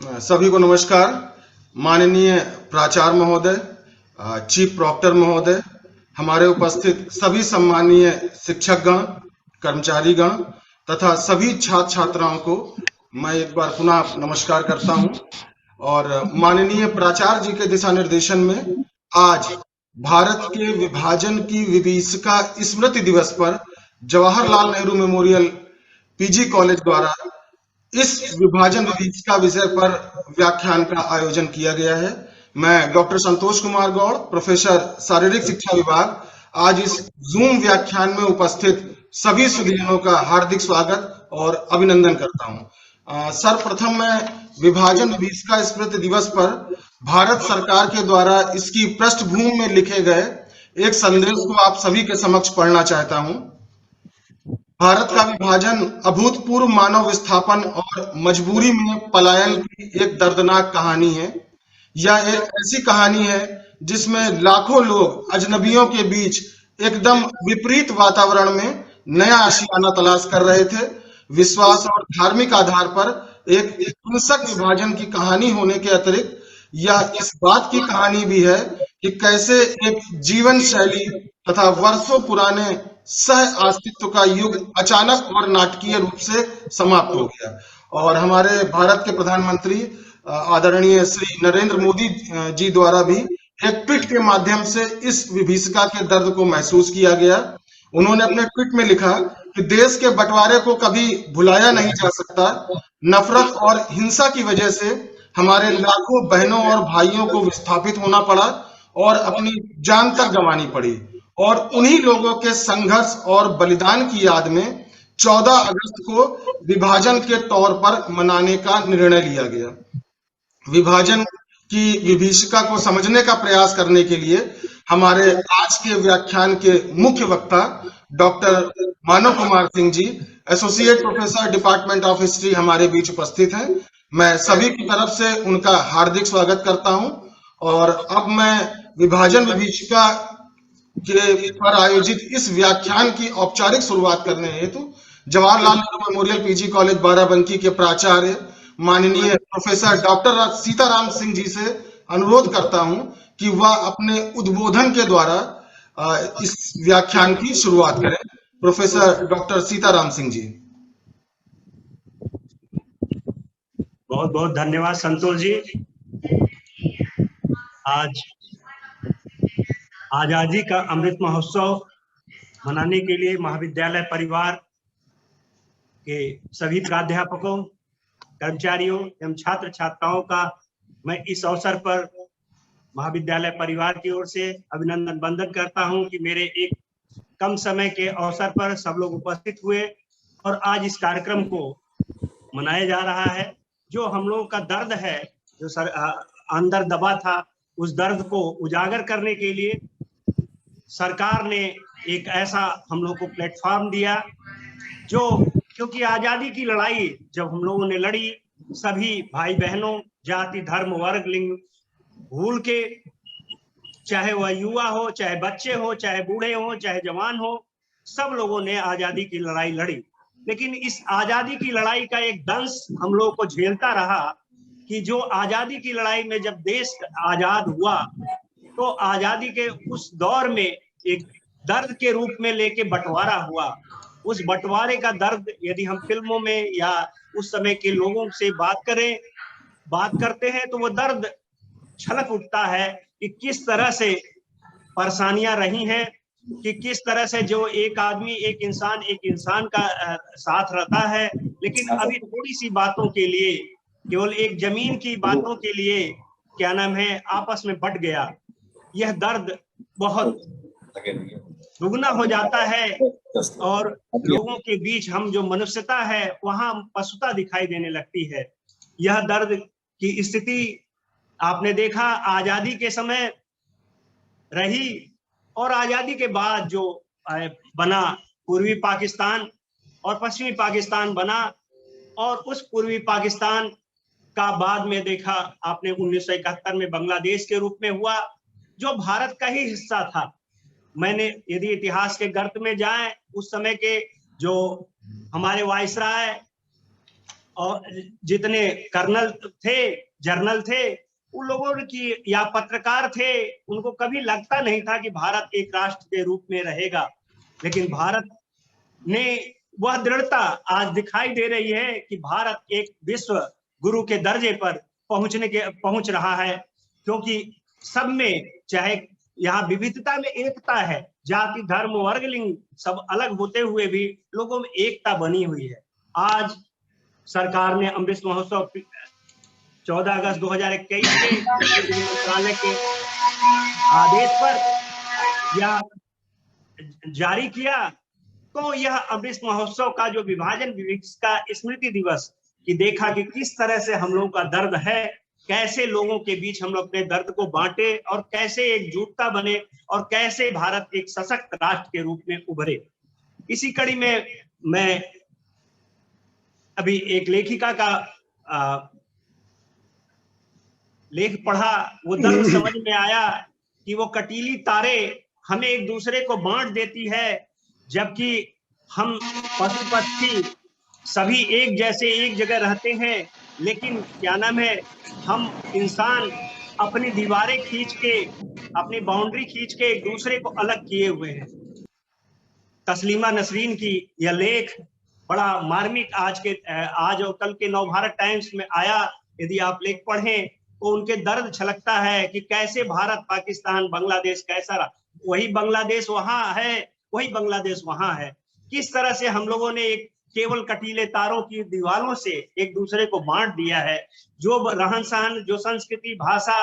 सभी को नमस्कार। माननीय प्राचार्य महोदय, चीफ प्रॉक्टर महोदय, हमारे उपस्थित सभी सम्मानीय शिक्षकगण, कर्मचारीगण तथा सभी छात्र छात्राओं को मैं एक बार पुनः नमस्कार करता हूं। और माननीय प्राचार्य जी के दिशा निर्देशन में आज भारत के विभाजन की विभीषिका स्मृति दिवस पर Jawaharlal Nehru memorial PG college द्वारा इस विभाजन विभीषिका विषय पर व्याख्यान का आयोजन किया गया है। मैं डॉक्टर संतोष कुमार गौड़, प्रोफेसर शारीरिक शिक्षा विभाग, आज इस जूम व्याख्यान में उपस्थित सभी सुधीजनों का हार्दिक स्वागत और अभिनंदन करता हूं। सर्वप्रथम मैं विभाजन विभीषिका स्मृति दिवस पर भारत सरकार के द्वारा इसकी पृष्ठभूमि में लिखे गए एक संदेश को आप सभी के समक्ष पढ़ना चाहता हूं। भारत का विभाजन अभूतपूर्व मानव विस्थापन और मजबूरी में पलायन की एक दर्दनाक कहानी है। यह एक ऐसी कहानी है जिसमें लाखों लोग अजनबियों के बीच एकदम विपरीत वातावरण में नया आशियाना तलाश कर रहे थे। विश्वास और धार्मिक आधार पर एक हिंसक विभाजन की कहानी होने के अतिरिक्त यह इस बात की कहानी भी है कि कैसे एक जीवन शैली तथा वर्षों पुराने सह अस्तित्व का युग अचानक और नाटकीय रूप से समाप्त हो गया। और हमारे भारत के प्रधानमंत्री आदरणीय श्री नरेंद्र मोदी जी द्वारा भी एक ट्वीट के माध्यम से इस विभीषिका के दर्द को महसूस किया गया। उन्होंने अपने ट्वीट में लिखा कि देश के बंटवारे को कभी भुलाया नहीं जा सकता। नफरत और हिंसा की वजह से हमारे लाखों बहनों और भाइयों को विस्थापित होना पड़ा और अपनी जान तक गंवानी पड़ी। और उन्हीं लोगों के संघर्ष और बलिदान की याद में 14 अगस्त को विभाजन के तौर पर मनाने का निर्णय लिया गया। विभाजन की विभीषिका को समझने का प्रयास करने के लिए हमारे आज के व्याख्यान के मुख्य वक्ता doctor Manav Kumar Singh ji, associate professor department of history, हमारे बीच उपस्थित हैं। मैं सभी की तरफ से उनका हार्दिक स्वागत करता हूं। और अब मैं विभाजन विभीषिका के पर आयोजित इस व्याख्यान की औपचारिक शुरुआत करने हेतु Jawaharlal Nehru memorial PG college Barabanki के प्राचार्य माननीय प्रोफेसर डॉक्टर सीताराम सिंह जी से अनुरोध करता हूं कि वह अपने उद्बोधन के द्वारा इस व्याख्यान की शुरुआत करें। Professor doctor Sitaram Singh ji. बहुत बहुत धन्यवाद संतोष जी। आज आजादी का अमृत महोत्सव मनाने के लिए महाविद्यालय परिवार के सभी प्राध्यापकों, कर्मचारियों एवं छात्र छात्राओं का मैं इस अवसर पर महाविद्यालय परिवार की ओर से अभिनंदन वंदन करता हूं कि मेरे एक कम समय के अवसर पर सब लोग उपस्थित हुए और आज इस कार्यक्रम को मनाया जा रहा है। जो हम लोगों का दर्द है, जो अंदर दबा था, उस दर्द को उजागर करने के लिए सरकार ने एक ऐसा हम लोग को प्लेटफॉर्म दिया जो, क्योंकि आजादी की लड़ाई जब हम लोगों ने लड़ी, सभी भाई बहनों, जाति, धर्म, वर्ग, लिंग भूल के, चाहे वह युवा हो, चाहे बच्चे हो, चाहे बूढ़े हो, चाहे जवान हो, सब लोगों ने आजादी की लड़ाई लड़ी। लेकिन इस आजादी की लड़ाई का एक दंश हम लोगों को झेलता रहा कि जो आजादी की लड़ाई में जब देश आजाद हुआ तो आजादी के उस दौर में एक दर्द के रूप में लेके बंटवारा हुआ। उस बंटवारे का दर्द यदि हम फिल्मों में या उस समय के लोगों से बात करते हैं तो वो दर्द छलक उठता है कि किस तरह से परेशानियां रही हैं, कि किस तरह से जो एक आदमी, एक इंसान का साथ रहता है, लेकिन अभी थोड़ी सी बातों के लिए, केवल एक जमीन की बातों के लिए क्या नाम है, आपस में बट गया। यह दर्द बहुत दुगना हो जाता है और लोगों के बीच हम जो मनुष्यता है वहां पशुता दिखाई देने लगती है। यह दर्द की स्थिति आपने देखा आजादी के समय रही और आजादी के बाद जो बना पूर्वी पाकिस्तान और पश्चिमी पाकिस्तान बना, और उस पूर्वी पाकिस्तान का बाद में देखा आपने 1971 में बांग्लादेश के रूप में हुआ, जो भारत का ही हिस्सा था। मैंने यदि इतिहास के गर्त में जाएं, उस समय के जो हमारे वायसराय और जितने कर्नल थे, जर्नल थे, उन लोगों की या पत्रकार थे, उनको कभी लगता नहीं था कि भारत एक राष्ट्र के रूप में रहेगा। लेकिन भारत ने वह दृढ़ता आज दिखाई दे रही है कि भारत एक विश्व गुरु के दर्जे पर पहुंच रहा है, क्योंकि सब में, चाहे यहाँ विविधता में एकता है, जाति धर्म वर्ग लिंग सब अलग होते हुए भी लोगों में एकता बनी हुई है। आज सरकार ने अमृत महोत्सव 14 अगस्त 2021 के गृह मंत्रालय के आदेश पर यह जारी किया। तो यह अमृत महोत्सव का जो विभाजन विविधता स्मृति दिवस की देखा कि किस तरह से हम लोगों का दर्द है, कैसे लोगों के बीच हम लोग अपने दर्द को बांटे और कैसे एकजुटता बने और कैसे भारत एक सशक्त राष्ट्र के रूप में उभरे। इसी कड़ी में मैं अभी एक लेखिका का लेख पढ़ा, वो दर्द समझ में आया कि वो कटीली तारे हमें एक दूसरे को बांट देती है, जबकि हम पशु पक्षी सभी एक जैसे एक जगह रहते हैं, लेकिन क्या नाम है, हम इंसान अपनी दीवारें खींच के, अपनी बाउंड्री खींच के एक दूसरे को अलग किए हुए हैं। तस्लीमा नसरीन की यह लेख बड़ा मार्मिक आज और कल के नवभारत टाइम्स में आया। यदि आप लेख पढ़ें तो उनके दर्द छलकता है कि कैसे भारत पाकिस्तान बांग्लादेश कैसा रहा, वही बांग्लादेश वहां है, वही बांग्लादेश वहां है। किस तरह से हम लोगों ने एक केवल कटीले तारों की दीवारों से एक दूसरे को बांट दिया है। जो रहन सहन, जो संस्कृति भाषा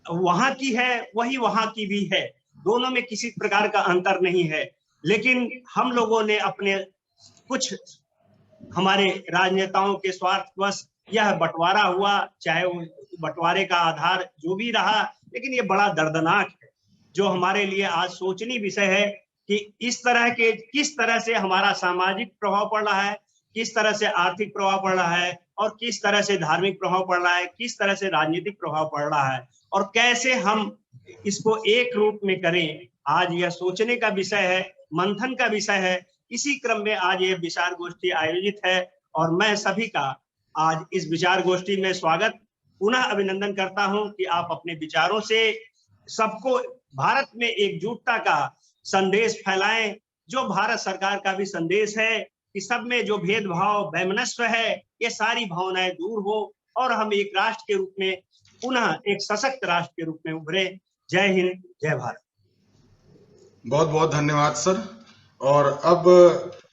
वहां की है वही वहां की भी है, दोनों में किसी प्रकार का अंतर नहीं है। लेकिन हम लोगों ने अपने कुछ हमारे राजनेताओं के स्वार्थवश यह बंटवारा हुआ, चाहे वो बंटवारे का आधार जो भी रहा, लेकिन ये बड़ा दर्दनाक है, जो हमारे लिए आज सोचनीय विषय है कि किस तरह से हमारा सामाजिक प्रभाव पड़ रहा है, किस तरह से आर्थिक प्रभाव पड़ रहा है, और किस तरह से धार्मिक प्रभाव पड़ रहा है, किस तरह से राजनीतिक प्रभाव पड़ रहा है, और कैसे हम इसको एक रूप में करें। आज यह सोचने का विषय है, मंथन का विषय है। इसी क्रम में आज ये विचार गोष्ठी आयोजित है और मैं सभी का आज इस विचार गोष्ठी में स्वागत, पुनः अभिनंदन करता हूं कि आप अपने विचारों से सबको भारत में एकजुटता का संदेश फैलाएं, जो भारत सरकार का भी संदेश है कि सब में जो भेदभाव वैमनस्य है, ये सारी भावनाएं दूर हो और हम एक राष्ट्र के रूप में, पुनः एक सशक्त राष्ट्र के रूप में उभरे। जय हिंद, जय भारत। बहुत बहुत धन्यवाद सर। और अब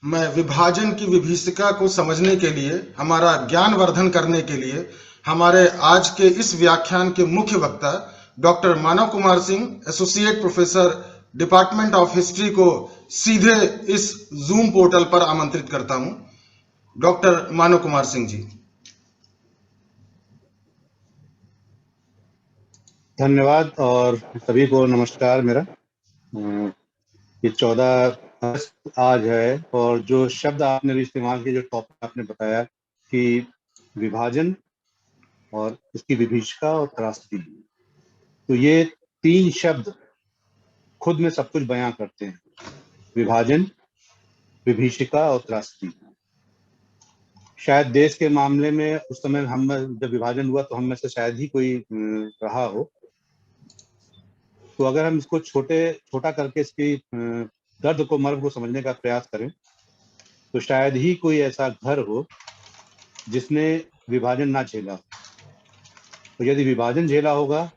मैं विभाजन की विभीषिका को समझने के लिए, हमारा ज्ञानवर्धन करने के लिए, हमारे आज के इस व्याख्यान के मुख्य वक्ता doctor Manav Kumar Singh, associate professor department of history को सीधे इस जूम पोर्टल पर आमंत्रित करता हूं। डॉक्टर मानव कुमार सिंह जी। धन्यवाद और सभी को नमस्कार। मेरा ये 14 अगस्त आज है और जो शब्द आपने भी इस्तेमाल किए, जो टॉपिक आपने बताया कि विभाजन और इसकी विभीषिका और त्रासदी, तो ये 3 शब्द खुद में सब कुछ बयां करते हैं। विभाजन, विभीषिका और त्रासदी। शायद देश के मामले में उस समय हम जब विभाजन हुआ तो हम में से शायद ही कोई रहा हो, तो अगर हम इसको छोटा करके इसकी दर्द को, मर्म को समझने का प्रयास करें तो शायद ही कोई ऐसा घर हो जिसने विभाजन ना झेला। तो यदि विभाजन झेला होगा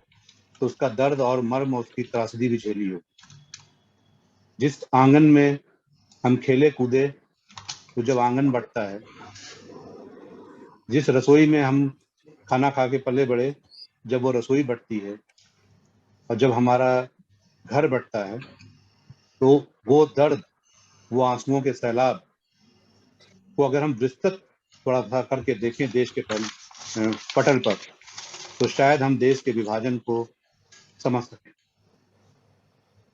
तो उसका दर्द और मर्म और उसकी त्रासदी भी झेली हो। जिस आंगन में हम खेले कूदे, तो जब आंगन बढ़ता है, जिस रसोई में हम खाना खा के पले बढ़े, जब वो रसोई बढ़ती है, और जब हमारा घर बढ़ता है, तो वो दर्द, वो आंसुओं के सैलाब को अगर हम विस्तृत थोड़ा सा करके देखें देश के पटल पर, तो शायद हम देश के विभाजन को समझ सकें।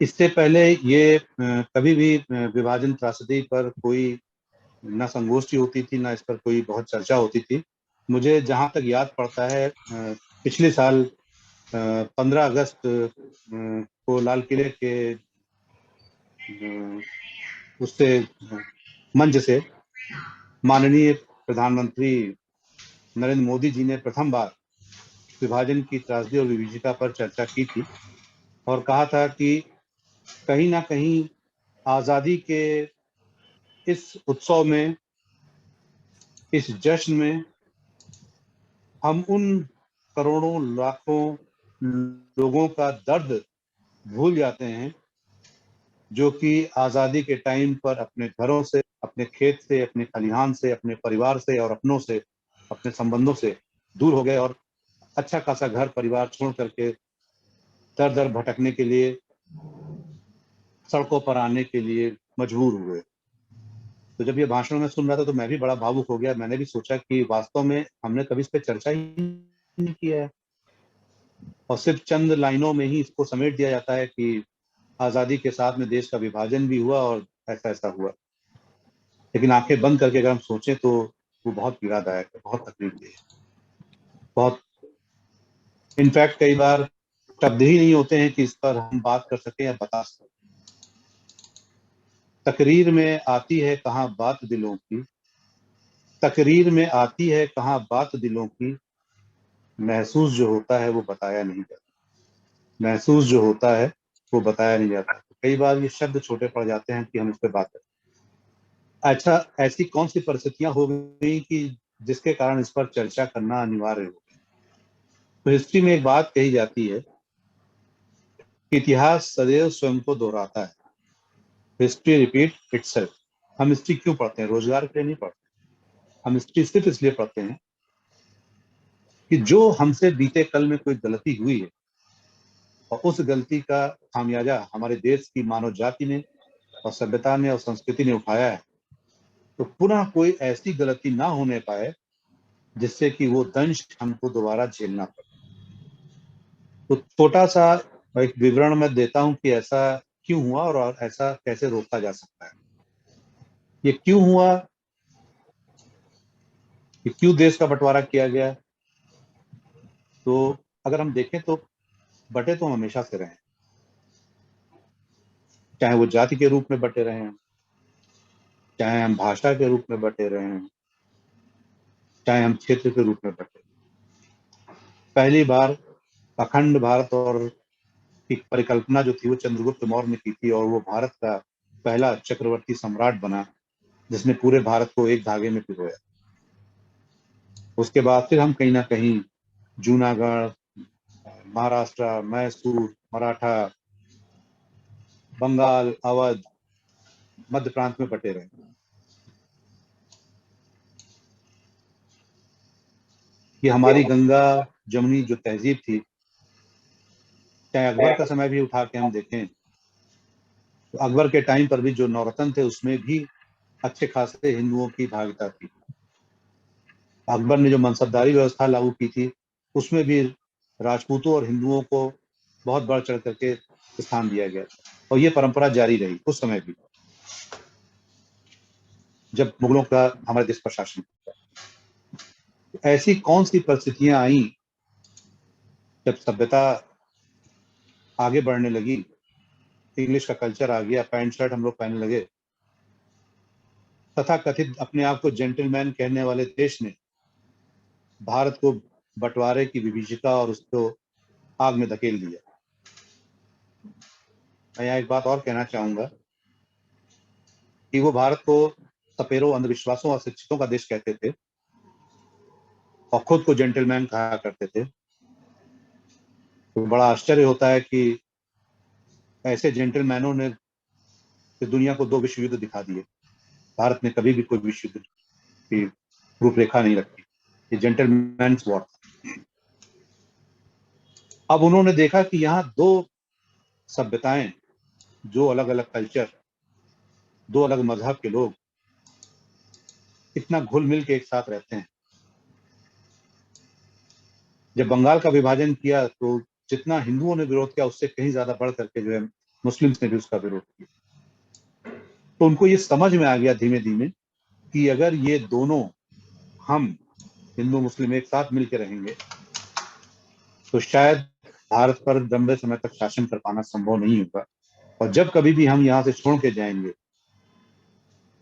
इससे पहले ये कभी भी विभाजन त्रासदी पर कोई ना संगोष्ठी होती थी, ना इस पर कोई बहुत चर्चा होती थी। मुझे जहां तक याद पड़ता है, पिछले साल 15 अगस्त को लाल किले के उससे मंच से माननीय प्रधानमंत्री नरेंद्र मोदी जी ने प्रथम बार विभाजन की त्रासदी और विभीषिका पर चर्चा की थी और कहा था कि कहीं ना कहीं आजादी के इस उत्सव में, इस जश्न में हम उन करोड़ों लाखों लोगों का दर्द भूल जाते हैं जो कि आजादी के टाइम पर अपने घरों से, अपने खेत से, अपने खलिहान से, अपने परिवार से और अपनों से, अपने संबंधों से दूर हो गए और अच्छा खासा घर परिवार छोड़ करके दर दर भटकने के लिए, सड़कों पर आने के लिए मजबूर हुए। तो जब ये भाषण में सुन रहा था तो मैं भी बड़ा भावुक हो गया। मैंने भी सोचा कि वास्तव में हमने कभी इस पर चर्चा ही नहीं किया है और सिर्फ चंद लाइनों में ही इसको समेट दिया जाता है कि आजादी के साथ में देश का विभाजन भी हुआ और ऐसा ऐसा हुआ। लेकिन आंखें बंद करके अगर हम सोचें तो वो बहुत पीड़ादायक है, बहुत तकलीफदेह है, बहुत, इनफैक्ट कई बार शब्द ही नहीं होते हैं कि इस पर हम बात कर सकें या बता सकें। तकरीर में आती है कहाँ बात दिलों की, तकरीर में आती है कहाँ बात दिलों की, महसूस जो होता है वो बताया नहीं जाता, महसूस जो होता है वो बताया नहीं जाता। तो कई बार ये शब्द छोटे पड़ जाते हैं कि हम इस पर बात करें। अच्छा, ऐसी कौन सी परिस्थितियां हो गई कि जिसके कारण इस पर चर्चा करना अनिवार्य हो गया? तो हिस्ट्री में एक बात कही जाती है कि इतिहास सदैव स्वयं को दोहराता है, हिस्ट्री रिपीट इटसेल्फ। हम हिस्ट्री क्यों पढ़ते हैं? रोजगार के लिए नहीं पढ़ते। हम हिस्ट्री सिर्फ इसलिए पढ़ते हैं कि जो हमसे बीते कल में कोई गलती हुई है और उस गलती का खामियाजा हमारे देश की मानव जाति ने और सभ्यता ने और संस्कृति ने उठाया है, तो पुनः कोई ऐसी गलती ना होने पाए जिससे कि वो दंश हमको दोबारा झेलना पड़े। तो छोटा सा एक विवरण मैं देता हूं कि ऐसा क्यों हुआ और ऐसा कैसे रोका जा सकता है। ये क्यों हुआ, कि क्यों देश का बंटवारा किया गया? तो अगर हम देखें तो बटे तो हम हमेशा से रहे हैं, चाहे वो जाति के रूप में बटे रहे हैं, चाहे हम भाषा के रूप में बटे रहे हैं, चाहे हम क्षेत्र के रूप में बटे। पहली बार अखंड भारत और की परिकल्पना जो थी वो चंद्रगुप्त मौर्य ने की थी और वो भारत का पहला चक्रवर्ती सम्राट बना जिसने पूरे भारत को एक धागे में पिरोया। उसके बाद फिर हम कहीं ना कहीं जूनागढ़, महाराष्ट्र, मैसूर, मराठा, बंगाल, अवध, मध्य प्रांत में बटे रहे। ये हमारी गंगा जमुनी जो तहजीब थी, चाहे अकबर का समय भी उठा के हम देखें तो अकबर के टाइम पर भी जो नौरत्न थे उसमें भी अच्छे खासे हिंदुओं की भागीदारी थी। अकबर ने जो मनसबदारी व्यवस्था लागू की थी उसमें भी राजपूतों और हिंदुओं को बहुत बढ़ चढ़ करके स्थान दिया गया और ये परंपरा जारी रही उस समय भी जब मुगलों का हमारे देश पर शासन था। ऐसी कौन सी परिस्थितियां आई जब सभ्यता आगे बढ़ने लगी, इंग्लिश का कल्चर आ गया, पैंट शर्ट हम लोग पहनने लगे, तथा कथित अपने आप को जेंटलमैन कहने वाले देश ने भारत को बंटवारे की विभीषिका और उसको आग में धकेल दिया। मैं यहाँ एक बात और कहना चाहूंगा कि वो भारत को सपेरों, अंधविश्वासों और शिक्षितों का देश कहते थे और खुद को जेंटलमैन कहा करते थे। तो बड़ा आश्चर्य होता है कि ऐसे जेंटलमैनों ने दुनिया को 2 विश्व युद्ध दिखा दिए। भारत ने कभी भी कोई विश्व युद्ध की रूपरेखा नहीं रखी। ये जेंटलमैन्स वॉर। अब उन्होंने देखा कि यहाँ 2 सभ्यताएं, 2 अलग अलग कल्चर, 2 अलग मजहब के लोग इतना घुल मिल के एक साथ रहते हैं। जब बंगाल का विभाजन किया तो जितना हिंदुओं ने विरोध किया उससे कहीं ज्यादा बढ़ करके जो है मुस्लिम्स ने भी उसका विरोध किया। तो उनको ये समझ में आ गया धीमे धीमे कि अगर ये दोनों, हम हिंदू मुस्लिम एक साथ मिलकर रहेंगे तो शायद भारत पर लंबे समय तक शासन कर पाना संभव नहीं होगा और जब कभी भी हम यहाँ से छोड़ के जाएंगे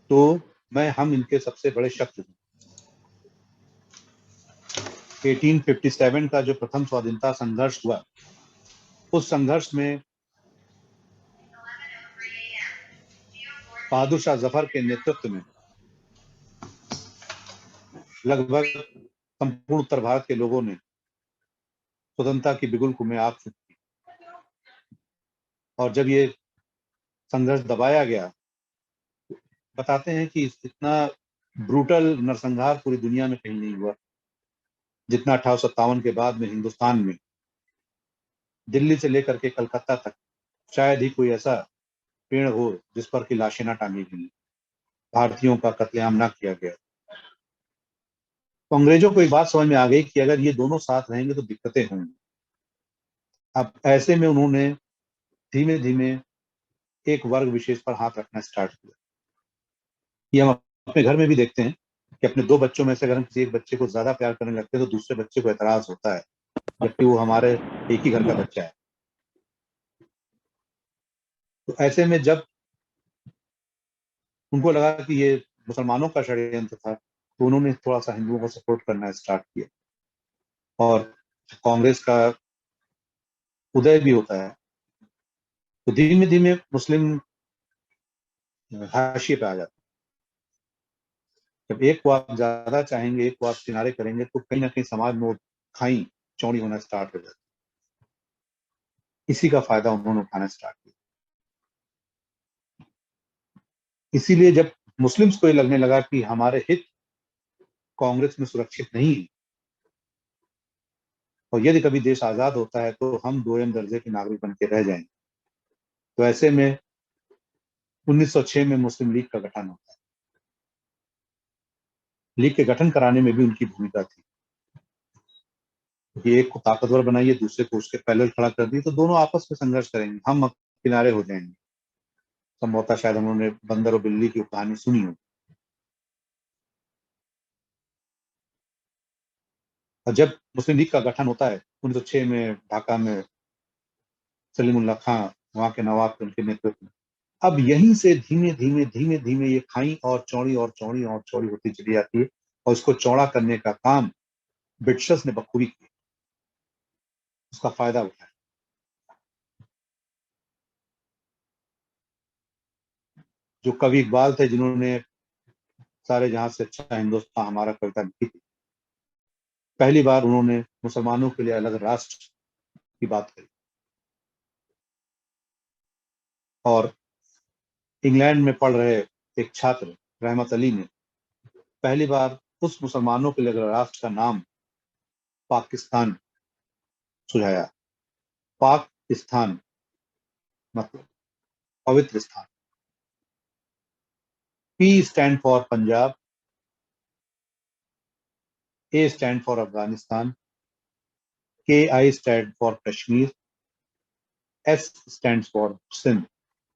तो हम इनके सबसे बड़े शत्रु हैं। 1857 का जो प्रथम स्वाधीनता संघर्ष हुआ, उस संघर्ष में बहादुर शाह जफर के नेतृत्व में लगभग संपूर्ण उत्तर भारत के लोगों ने स्वतंत्रता की बिगुल में आग फूंकी। और जब ये संघर्ष दबाया गया, बताते हैं कि इतना ब्रूटल नरसंहार पूरी दुनिया में कहीं नहीं हुआ जितना 1857 के बाद में हिंदुस्तान में, दिल्ली से लेकर के कलकत्ता तक शायद ही कोई ऐसा पेड़ हो जिस पर की लाशें न टांगी गई, भारतीयों का कत्लेआम ना किया गया। तो अंग्रेजों को एक बात समझ में आ गई कि अगर ये दोनों साथ रहेंगे तो दिक्कतें होंगी। अब ऐसे में उन्होंने धीमे धीमे एक वर्ग विशेष पर हाथ रखना स्टार्ट किया। ये हम अपने घर में भी देखते हैं कि अपने दो बच्चों में से अगर हम किसी एक बच्चे को ज्यादा प्यार करने लगते हैं तो दूसरे बच्चे को एतराज होता है, जबकि वो हमारे एक ही घर का बच्चा है। तो ऐसे में जब उनको लगा कि ये मुसलमानों का षड्यंत्र था, तो उन्होंने थोड़ा सा हिंदुओं को सपोर्ट करना स्टार्ट किया। और कांग्रेस का उदय भी होता है, तो धीमे धीमे मुस्लिम हाशिए पे आ जाता है। जब एक को आप ज्यादा चाहेंगे, एक को आप किनारे करेंगे, तो कहीं ना कहीं समाज में खाई चौड़ी होना स्टार्ट हो जाती है। इसी का फायदा उन्होंने उठाना स्टार्ट किया। इसीलिए जब मुस्लिम्स को ये लगने लगा कि हमारे हित कांग्रेस में सुरक्षित नहीं है, और यदि कभी देश आजाद होता है तो हम दोयम दर्जे के नागरिक बन के रह जाएंगे, तो ऐसे में 1906 में मुस्लिम लीग का गठन होता है। लीग के गठन कराने में भी उनकी भूमिका थी कि एक को ताकतवर बनाइए, दूसरे को उसके पहले खड़ा कर दिए तो दोनों आपस में संघर्ष करेंगे, हम किनारे हो जाएंगे। संभवतः शायद उन्होंने बंदर और बिल्ली की कहानी सुनी हो। और जब मुस्लिम लीग का गठन होता है 1906 में ढाका में सलीमुल्लाह खां वहां के नवाब के उनके नेतृत्व में, अब यहीं से धीमे धीमे धीमे धीमे ये खाई और चौड़ी और चौड़ी और चौड़ी होती चली जाती है, और उसको चौड़ा करने का काम ब्रिटिशर्स ने बखूबी किया, उसका फायदा उठाया। जो कवि इकबाल थे, जिन्होंने सारे जहां से अच्छा हिंदुस्तान हमारा कविता लिखी थी, पहली बार उन्होंने मुसलमानों के लिए अलग राष्ट्र की बात करी। और इंग्लैंड में पढ़ रहे एक छात्र रहमत अली ने पहली बार उस मुसलमानों के लिए अलग राष्ट्र का नाम पाकिस्तान सुझाया। पाकिस्तान मतलब पवित्र स्थान। P stand for Punjab, A stand for Afghanistan, KI stand for Kashmir, S stands for Sindh।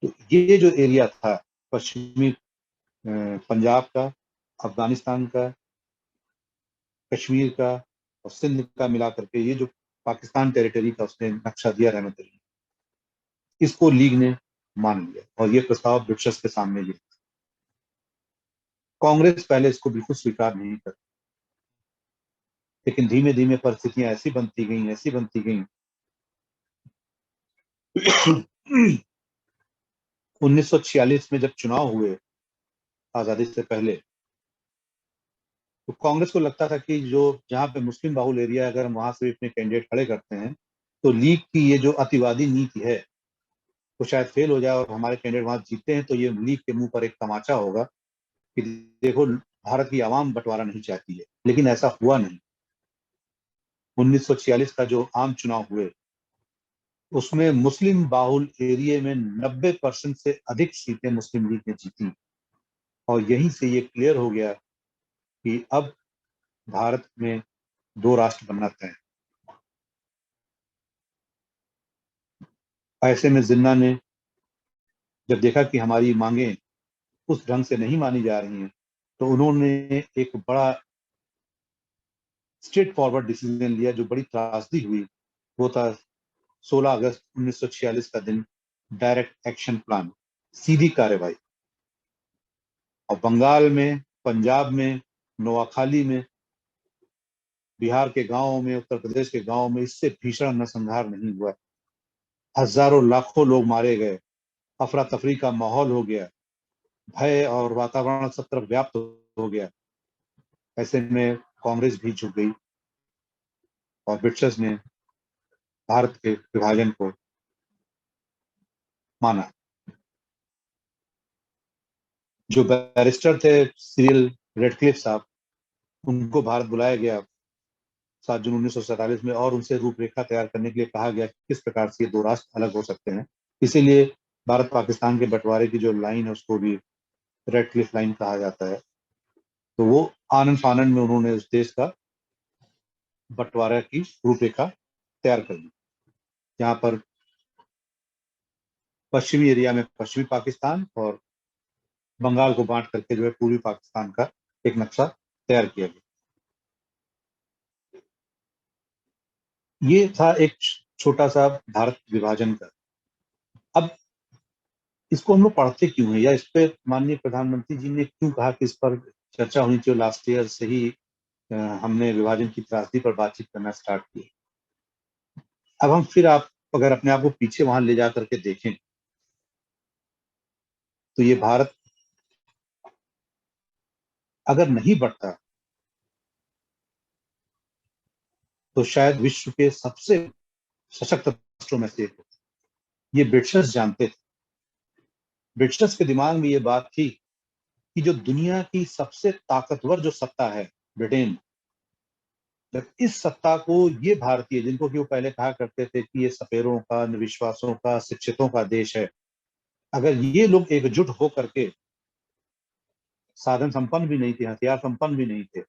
तो ये जो एरिया था पश्चिमी पंजाब का, अफगानिस्तान का, कश्मीर का और सिंध का मिला करके ये जो पाकिस्तान टेरिटरी का उसने नक्शा दिया रहमत अली, इसको लीग ने मान लिया और ये प्रस्ताव ब्रिटिशर्स के सामने ये। कांग्रेस पहले इसको बिल्कुल स्वीकार नहीं कर, लेकिन धीमे धीमे परिस्थितियां ऐसी बनती गई 1946 में जब चुनाव हुए आजादी से पहले, तो कांग्रेस को लगता था कि जो जहां पे मुस्लिम बाहुल एरिया है, अगर हम वहां से अपने कैंडिडेट खड़े करते हैं तो लीग की ये जो अतिवादी नीति है वो शायद फेल हो जाए और हमारे कैंडिडेट वहां जीतते हैं तो ये लीग के मुंह पर एक तमाचा होगा कि देखो भारत की आवाम बंटवारा नहीं चाहती है। लेकिन ऐसा हुआ नहीं। 1946 का जो आम चुनाव हुए उसमें मुस्लिम बाहुल एरिया में 90% से अधिक सीटें मुस्लिम लीग ने जीती, और यहीं से ये क्लियर हो गया कि अब भारत में दो राष्ट्र बनना तय है। ऐसे में जिन्ना ने जब देखा कि हमारी मांगे उस ढंग से नहीं मानी जा रही हैं, तो उन्होंने एक बड़ा स्ट्रेट फॉरवर्ड डिसीजन लिया जो बड़ी त्रासदी हुई। वो था 16 अगस्त 1946 का दिन, डायरेक्ट एक्शन प्लान, सीधी कार्रवाई। और बंगाल में, पंजाब में, नोआखाली में बिहार के गांवों में, उत्तर प्रदेश के गांवों में इससे भीषण नरसंहार नहीं हुआ। हजारों लाखों लोग मारे गए, अफरा तफरी का माहौल हो गया, भय और वातावरण सब तरफ व्याप्त हो गया। ऐसे में कांग्रेस भी झुक गई और ब्रिटिशर्स ने भारत के विभाजन को माना। जो बैरिस्टर थे सिरिल रेडक्लिफ साहब, उनको भारत बुलाया गया 7 जून 1947 में और उनसे रूपरेखा तैयार करने के लिए कहा गया कि किस प्रकार से ये दो राष्ट्र अलग हो सकते हैं। इसीलिए भारत पाकिस्तान के बंटवारे की जो लाइन है उसको भी रेडक्लिफ लाइन कहा जाता है। तो वो आनंद फानन में उन्होंने उस देश का बंटवारा की रूपरेखा तैयार कर दी, जहां पर पश्चिमी एरिया में पश्चिमी पाकिस्तान और बंगाल को बांट करके जो है पूर्वी पाकिस्तान का एक नक्शा तैयार किया गया। ये था एक छोटा सा भारत विभाजन का। अब इसको हम लोग पढ़ते क्यों है, या इस पे माननीय प्रधानमंत्री जी ने क्यों कहा कि इस पर चर्चा होनी चाहिए। लास्ट ईयर से ही हमने विभाजन की त्रासदी पर बातचीत करना स्टार्ट की। अब हम फिर आप अगर अपने आप को पीछे वहां ले जा करके देखें तो ये भारत अगर नहीं बढ़ता तो शायद विश्व के सबसे सशक्त राष्ट्रों में से एक होता। ये ब्रिटिशर्स जानते थे। ब्रिटिशर्स के दिमाग में ये बात थी कि जो दुनिया की सबसे ताकतवर जो सत्ता है ब्रिटेन, जब इस सत्ता को ये भारतीय, जिनको कि वो पहले कहा करते थे कि ये सपेरों का, निर्विश्वासों का, शिक्षितों का देश है, अगर ये लोग एकजुट हो करके, साधन संपन्न भी नहीं थे, हथियार संपन्न भी नहीं थे,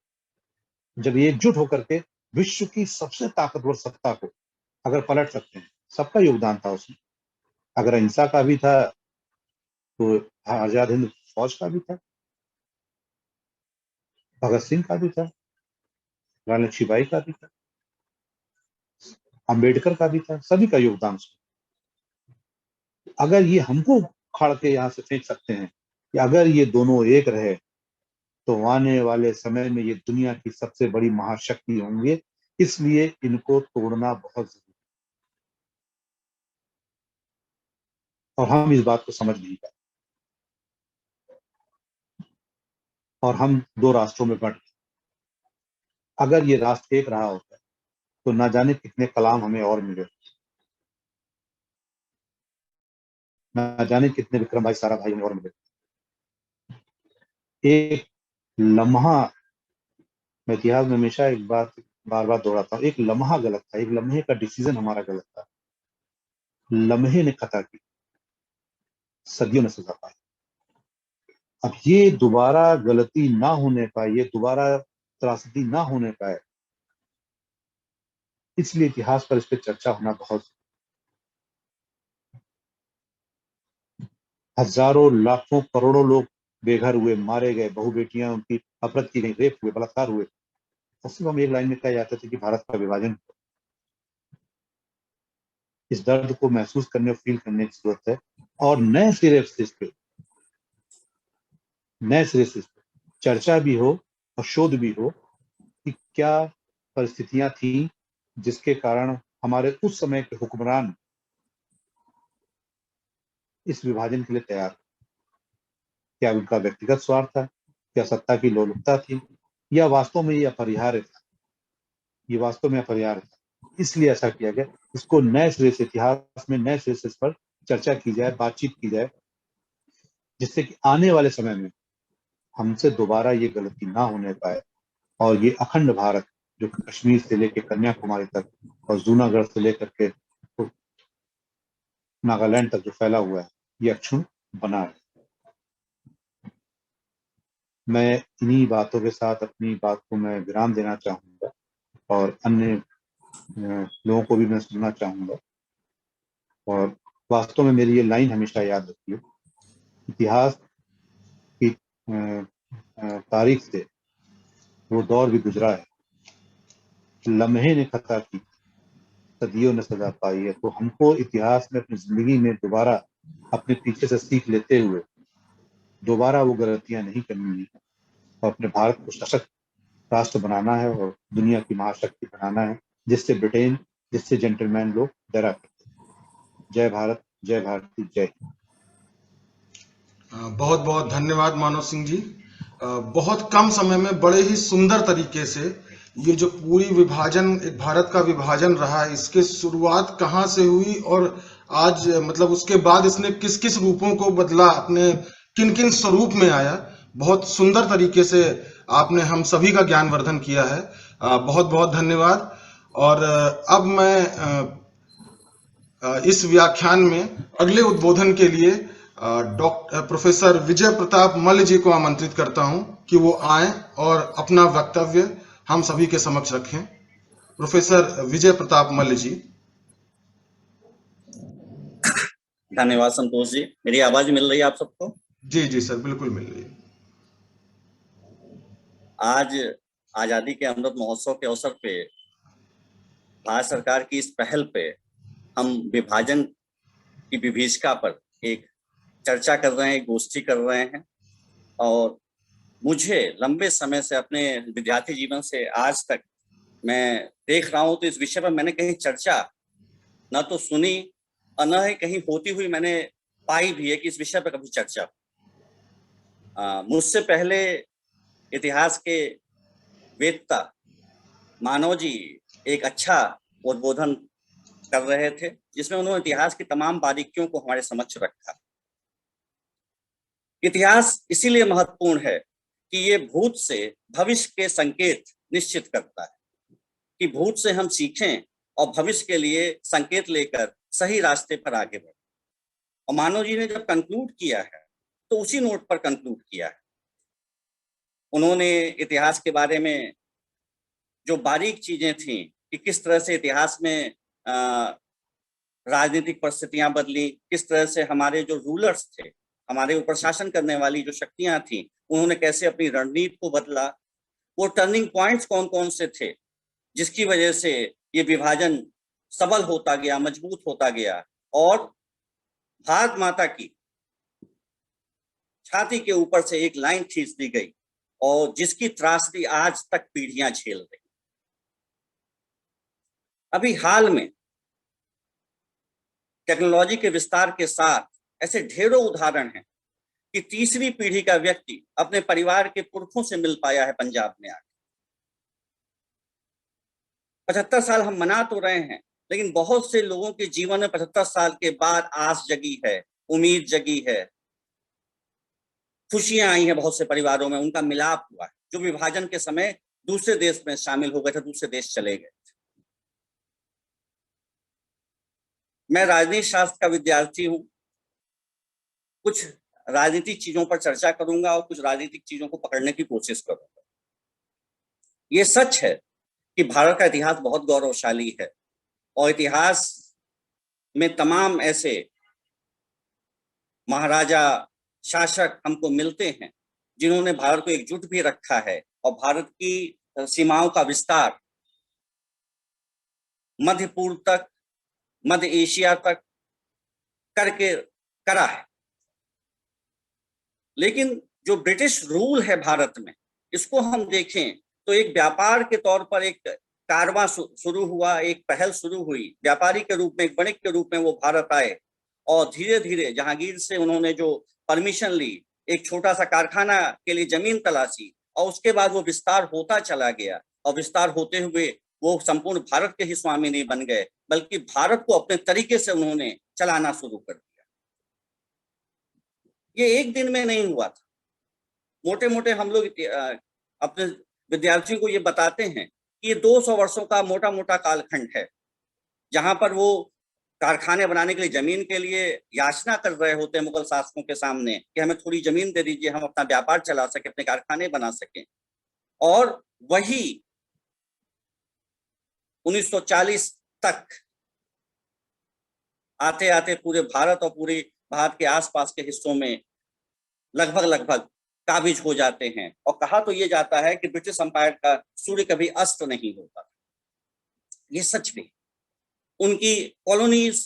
जब ये एकजुट होकर के विश्व की सबसे ताकतवर सत्ता को अगर पलट सकते हैं, सबका योगदान था उसमें। अगर अहिंसा का भी था तो आजाद हिंद फौज का भी था, भगत सिंह का भी था, रानी लक्ष्मीबाई का भी था, अंबेडकर का भी था, सभी का योगदान उसमें। अगर ये हमको उखाड़ के यहाँ से फेंक सकते हैं कि अगर ये दोनों एक रहे तो आने वाले समय में ये दुनिया की सबसे बड़ी महाशक्ति होंगे, इसलिए इनको तोड़ना बहुत जरूरी है। और हम इस बात को समझ नहीं पाए और हम दो राष्ट्रों में बंट गए। अगर ये राष्ट्र एक रहा होता तो ना जाने कितने कलाम हमें और मिले, ना जाने कितने विक्रम भाई सारा भाई हमें और मिले। एक लम्हा, मैं इतिहास में हमेशा एक बात बार बार दोहराता हूँ, एक लम्हा गलत था, एक लम्हे का डिसीजन हमारा गलत था। लम्हे ने खता की, सदियों ने सजा पाई। अब ये दोबारा गलती ना होने पाए, ये दोबारा त्रासदी ना होने पाए, इसलिए इतिहास पर इस पर चर्चा होना बहुत। हजारों लाखों करोड़ों लोग बेघर हुए, मारे गए, बहु बेटियां उनकी अपहृत की गई, रेप हुए, बलात्कार हुए, और सिर्फ हम एक लाइन में कहा जाता था कि भारत का विभाजन। इस दर्द को महसूस करने और फील करने की जरूरत है और नए सिरे से इस पे चर्चा भी हो और शोध भी हो कि क्या परिस्थितियां थी जिसके कारण हमारे उस समय के हुक्मरान इस विभाजन के लिए तैयार। क्या उनका व्यक्तिगत स्वार्थ था, क्या सत्ता की लोलुपता थी, या वास्तव में ये अपरिहार्य था, ये वास्तव में अपरिहार्य था, इसलिए ऐसा किया गया। इसको नए सिरे से, इतिहास में नए सिरे से इस पर चर्चा की जाए, बातचीत की जाए, जिससे कि आने वाले समय में हमसे दोबारा ये गलती ना होने पाए और ये अखंड भारत जो कश्मीर से लेकर कन्याकुमारी तक और जूनागढ़ से लेकर के नागालैंड तक जो फैला हुआ है, ये अक्षुण बना है। मैं इन्हीं बातों के साथ अपनी बात को मैं विराम देना चाहूंगा और अन्य लोगों को भी मैं सुनना चाहूंगा। और वास्तव में मेरी ये लाइन हमेशा याद रखिए, इतिहास की तारीख से वो दौर भी गुजरा है, लम्हे ने खता की, सदियों ने सजा पाई है। तो हमको इतिहास में अपनी जिंदगी में दोबारा अपने पीछे से सीख लेते हुए दोबारा वो गलतियां नहीं करनी है और अपने भारत को सशक्त राष्ट्र बनाना है और दुनिया की महाशक्ति बनाना है, जिससे ब्रिटेन, जिससे जेंटलमैन लोग डरा करते हैं। जय भारत, जय भारती, जय हिंद। बहुत बहुत धन्यवाद मानव सिंह जी। बहुत कम समय में बड़े ही सुंदर तरीके से ये जो पूरी विभाजन, एक भारत का विभाजन रहा है, इसके शुरुआत कहाँ से हुई और आज मतलब उसके बाद इसने किस किस रूपों को बदला, अपने किन किन स्वरूप में आया, बहुत सुंदर तरीके से आपने हम सभी का ज्ञानवर्धन किया है। बहुत बहुत धन्यवाद। और अब मैं इस व्याख्यान में अगले उद्बोधन के लिए प्रोफेसर विजय प्रताप मल्ल जी को आमंत्रित करता हूं कि वो आएं और अपना वक्तव्य हम सभी के समक्ष रखें। प्रोफेसर विजय प्रताप मल्ल जी। धन्यवाद संतोष जी। मेरी आवाज मिल रही है आप सबको? जी जी सर, बिल्कुल मिल रही है। आज आजादी के अमृत महोत्सव के अवसर पे भारत सरकार की इस पहल पे हम विभाजन की विभीषिका पर एक चर्चा कर रहे हैं, एक गोष्ठी कर रहे हैं। और मुझे लंबे समय से, अपने विद्यार्थी जीवन से आज तक मैं देख रहा हूं, तो इस विषय पर मैंने कहीं चर्चा न तो सुनी और न ही कहीं होती हुई मैंने पाई भी है कि इस विषय पर कभी चर्चा। मुझसे पहले इतिहास के वेत्ता मानव जी एक अच्छा उद्बोधन कर रहे थे, जिसमें उन्होंने इतिहास की तमाम बारीकियों को हमारे समक्ष रखा। इतिहास इसीलिए महत्वपूर्ण है कि ये भूत से भविष्य के संकेत निश्चित करता है, कि भूत से हम सीखें और भविष्य के लिए संकेत लेकर सही रास्ते पर आगे बढ़ें। और मानव जी ने जब कंक्लूड किया है तो उसी नोट पर कंक्लूड किया है। उन्होंने इतिहास के बारे में जो बारीक चीजें थी कि किस तरह से इतिहास में राजनीतिक परिस्थितियां बदली, किस तरह से हमारे जो रूलर्स थे, हमारे ऊपर शासन करने वाली जो शक्तियां थी, उन्होंने कैसे अपनी रणनीति को बदला, वो टर्निंग पॉइंट्स कौन कौन से थे जिसकी वजह से ये विभाजन सबल होता गया, मजबूत होता गया और भारत माता की छाती के ऊपर से एक लाइन खींच दी गई और जिसकी त्रासदी आज तक पीढ़ियां झेल रही। अभी हाल में टेक्नोलॉजी के विस्तार के साथ ऐसे ढेरों उदाहरण हैं कि तीसरी पीढ़ी का व्यक्ति अपने परिवार के पुरखों से मिल पाया है पंजाब में आकर। 75 साल हम मना तो रहे हैं, लेकिन बहुत से लोगों के जीवन में 75 साल के बाद आस जगी है, उम्मीद जगी है, खुशियां आई हैं। बहुत से परिवारों में उनका मिलाप हुआ है, जो विभाजन के समय दूसरे देश में शामिल हो गए थे, दूसरे देश चले गए। मैं राजनीति शास्त्र का विद्यार्थी हूं, कुछ राजनीतिक चीजों पर चर्चा करूंगा और कुछ राजनीतिक चीजों को पकड़ने की कोशिश करूंगा। ये सच है कि भारत का इतिहास बहुत गौरवशाली है और इतिहास में तमाम ऐसे महाराजा, शासक हमको मिलते हैं जिन्होंने भारत को एकजुट भी रखा है और भारत की सीमाओं का विस्तार मध्य पूर्व तक, मध्य एशिया तक करा है। लेकिन जो ब्रिटिश रूल है भारत में, इसको हम देखें तो एक व्यापार के तौर पर एक कारवां शुरू हुआ, एक पहल शुरू हुई। व्यापारी के रूप में, एक वणिक के रूप में वो भारत आए और धीरे धीरे जहांगीर से उन्होंने जो परमिशन ली, एक छोटा सा कारखाना के लिए जमीन तलाशी और उसके बाद वो विस्तार होता चला गया और विस्तार होते हुए वो संपूर्ण भारत के ही स्वामी नहीं बन गए, बल्कि भारत को अपने तरीके से उन्होंने चलाना शुरू कर दिया। ये एक दिन में नहीं हुआ था। मोटे मोटे हम लोग अपने विद्यार्थियों को ये बताते हैं कि ये 200 वर्षों का मोटा मोटा कालखंड है, जहां पर वो कारखाने बनाने के लिए जमीन के लिए याचना कर रहे होते हैं मुगल शासकों के सामने कि हमें थोड़ी जमीन दे दीजिए, हम अपना व्यापार चला सके, अपने कारखाने बना सकें। और वही 1940 तक आते आते पूरे भारत और पूरे भारत के आसपास के हिस्सों में लगभग काबिज हो जाते हैं। और कहा तो ये जाता है कि ब्रिटिश एम्पायर का सूर्य कभी अस्त नहीं होता। ये सच भी। उनकी कॉलोनीज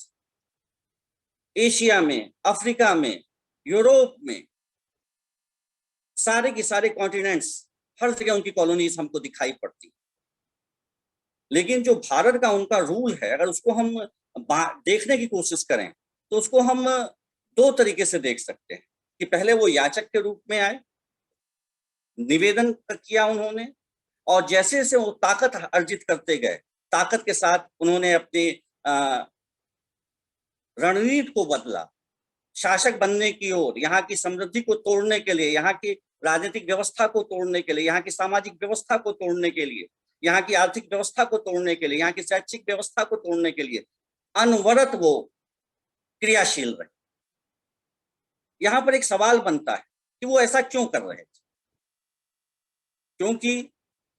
एशिया में, अफ्रीका में, यूरोप में, सारे के सारे कॉन्टिनेंट्स हर जगह उनकी कॉलोनीज हमको दिखाई पड़ती। लेकिन जो भारत का उनका रूल है, अगर उसको हम देखने की कोशिश करें तो उसको हम दो तरीके से देख सकते हैं कि पहले वो याचक के रूप में आए, निवेदन किया उन्होंने, और जैसे जैसे वो ताकत अर्जित करते गए, ताकत के साथ उन्होंने अपनी रणनीति को बदला, शासक बनने की ओर, यहाँ की समृद्धि को तोड़ने के लिए, यहाँ की राजनीतिक व्यवस्था को तोड़ने के लिए, यहाँ की सामाजिक व्यवस्था को तोड़ने के लिए, यहाँ की आर्थिक व्यवस्था को तोड़ने के लिए, यहाँ की शैक्षिक व्यवस्था को तोड़ने के लिए अनवरत वो क्रियाशील रहे। यहाँ पर एक सवाल बनता है कि वो ऐसा क्यों कर रहे थे? क्योंकि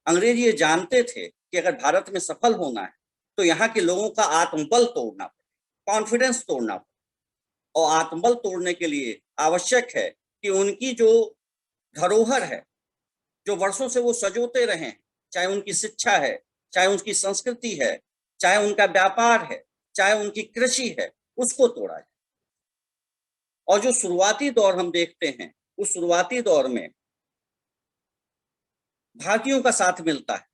अंग्रेज ये जानते थे कि अगर भारत में सफल होना है तो यहाँ के लोगों का आत्मबल तोड़ना पड़े, कॉन्फिडेंस तोड़ना पड़े, और आत्मबल तोड़ने के लिए आवश्यक है कि उनकी जो धरोहर है, जो वर्षों से वो सजोते रहे, चाहे उनकी शिक्षा है, चाहे उनकी संस्कृति है, चाहे उनका व्यापार है, चाहे उनकी कृषि है, उसको तोड़ा जाए। और जो शुरुआती दौर हम देखते हैं, उस शुरुआती दौर में भारतीयों का साथ मिलता है।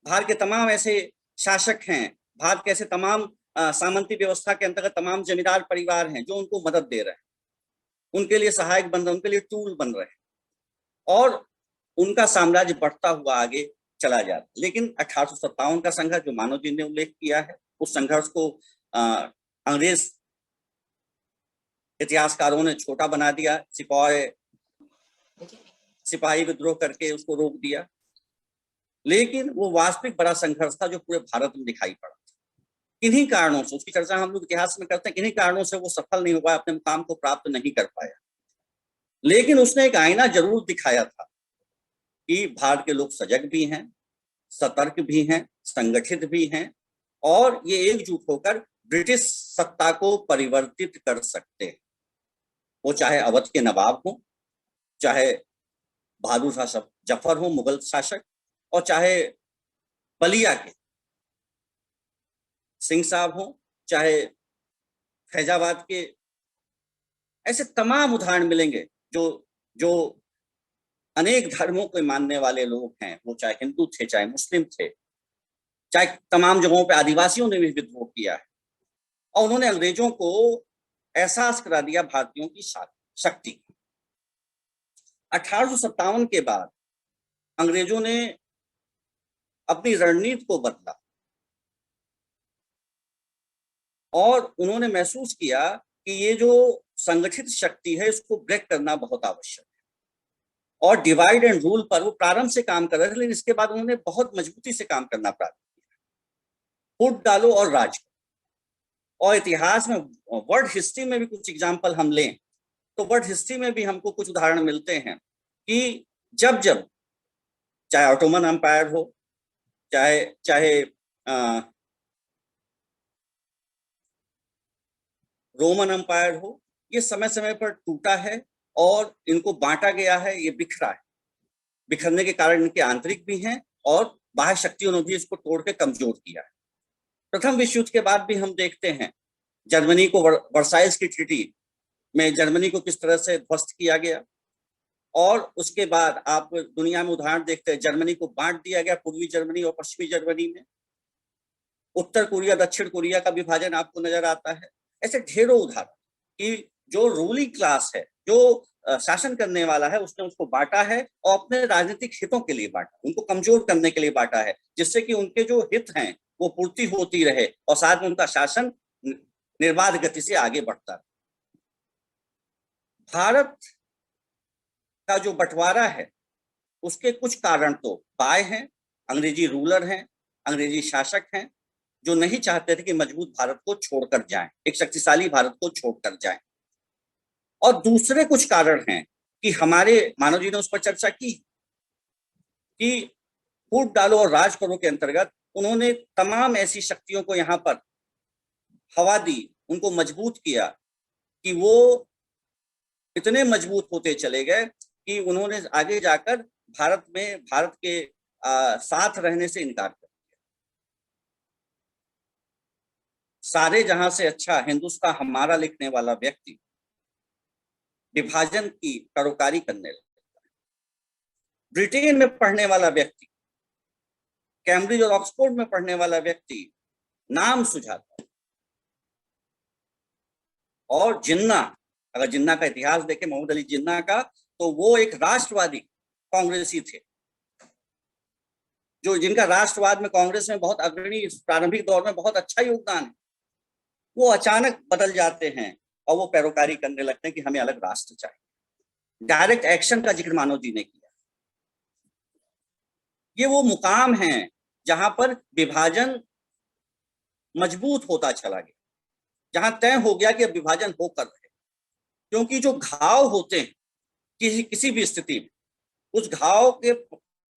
भारत के तमाम ऐसे शासक हैं, भारत के ऐसे तमाम सामंती व्यवस्था के अंतर्गत तमाम जमींदार परिवार हैं जो उनको मदद दे रहे हैं, उनके लिए सहायक बन रहे हैं, उनके लिए टूल बन रहे हैं, और उनका साम्राज्य बढ़ता हुआ आगे चला जाता है। लेकिन 1857 का संघर्ष जो मानव जी ने उल्लेख किया है, उस संघर्ष को अंग्रेज इतिहासकारों ने छोटा बना दिया, सिपाही विद्रोह करके उसको रोक दिया। लेकिन वो वास्तविक बड़ा संघर्ष था जो पूरे भारत में दिखाई पड़ा। किन्हीं कारणों से, उसकी चर्चा हम लोग इतिहास में करते हैं, किन्हीं कारणों से वो सफल नहीं हुआ, अपने मुकाम को प्राप्त नहीं कर पाया। लेकिन उसने एक आईना जरूर दिखाया था कि भारत के लोग सजग भी हैं, सतर्क भी हैं, संगठित भी हैं, और ये एकजुट होकर ब्रिटिश सत्ता को परिवर्तित कर सकते हैं। वो चाहे अवध के नवाब हो, चाहे बहादुर शाह जफर हो मुगल शासक, और चाहे बलिया के सिंह साहब हो, चाहे फैजाबाद के, ऐसे तमाम उदाहरण मिलेंगे जो अनेक धर्मों को मानने वाले लोग हैं, वो चाहे हिंदू थे, चाहे मुस्लिम थे, चाहे तमाम जगहों पे आदिवासियों ने भी विद्रोह किया है, और उन्होंने अंग्रेजों को एहसास करा दिया भारतीयों की शक्ति। 1857 के बाद अंग्रेजों ने अपनी रणनीति को बदला और उन्होंने महसूस किया कि ये जो संगठित शक्ति है इसको ब्रेक करना बहुत आवश्यक है, और डिवाइड एंड रूल पर वो प्रारंभ से काम कर रहे थे, लेकिन इसके बाद उन्होंने बहुत मजबूती से काम करना प्रारंभ किया। फुट डालो और राज करो। और इतिहास में, वर्ल्ड हिस्ट्री में भी कुछ एग्जाम्पल हम लें तो वर्ल्ड हिस्ट्री में भी हमको कुछ उदाहरण मिलते हैं कि जब चाहे ऑटोमन एम्पायर हो, चाहे रोमन एम्पायर हो, ये समय समय पर टूटा है और इनको बांटा गया है, ये बिखरा है। बिखरने के कारण इनके आंतरिक भी हैं और बाह्य शक्तियों ने भी इसको तोड़ के कमजोर किया है। प्रथम विश्व युद्ध के बाद भी हम देखते हैं जर्मनी को वर्साइल्स की ट्रीटी में जर्मनी को किस तरह से ध्वस्त किया गया, और उसके बाद आप दुनिया में उदाहरण देखते हैं, जर्मनी को बांट दिया गया पूर्वी जर्मनी और पश्चिमी जर्मनी में। उत्तर कोरिया दक्षिण कोरिया का विभाजन आपको नजर आता है। ऐसे ढेरों उदाहरण कि जो रूलिंग क्लास है, जो शासन करने वाला है, उसने उसको बांटा है और अपने राजनीतिक हितों के लिए बांटा, उनको कमजोर करने के लिए बांटा है, जिससे कि उनके जो हित हैं वो पूर्ति होती रहे और साथ में उनका शासन निर्बाध गति से आगे बढ़ता रहे। भारत का जो बंटवारा है उसके कुछ कारण तो पाए हैं, अंग्रेजी रूलर हैं, अंग्रेजी शासक हैं जो नहीं चाहते थे कि मजबूत भारत को छोड़कर जाएं, एक शक्तिशाली भारत को छोड़कर जाएं। और दूसरे कुछ कारण हैं कि हमारे मानव जी ने उस पर चर्चा की कि फूट डालो और राज करो के अंतर्गत उन्होंने तमाम ऐसी शक्तियों को यहाँ पर हवा दी, उनको मजबूत किया कि वो इतने मजबूत होते चले गए कि उन्होंने आगे जाकर भारत के साथ रहने से इनकार कर दिया। सारे जहां से अच्छा हिंदुस्तान हमारा लिखने वाला व्यक्ति विभाजन की पैरोकारी करने लगता है, ब्रिटेन में पढ़ने वाला व्यक्ति, कैम्ब्रिज और ऑक्सफोर्ड में पढ़ने वाला व्यक्ति नाम सुझाता है। और जिन्ना, अगर जिन्ना का इतिहास देखें, मोहम्मद अली जिन्ना का, तो वो एक राष्ट्रवादी कांग्रेसी थे, जो जिनका राष्ट्रवाद में कांग्रेस में बहुत अग्रणी प्रारंभिक दौर में बहुत अच्छा योगदान है। वो अचानक बदल जाते हैं और वो पैरोकारी करने लगते हैं कि हमें अलग राष्ट्र चाहिए। डायरेक्ट एक्शन का जिक्र मानव जी ने किया। ये वो मुकाम है जहां पर विभाजन मजबूत होता चला गया, जहां तय हो गया कि अब विभाजन होकर रहे, क्योंकि जो घाव होते हैं किसी भी स्थिति में, उस घाव के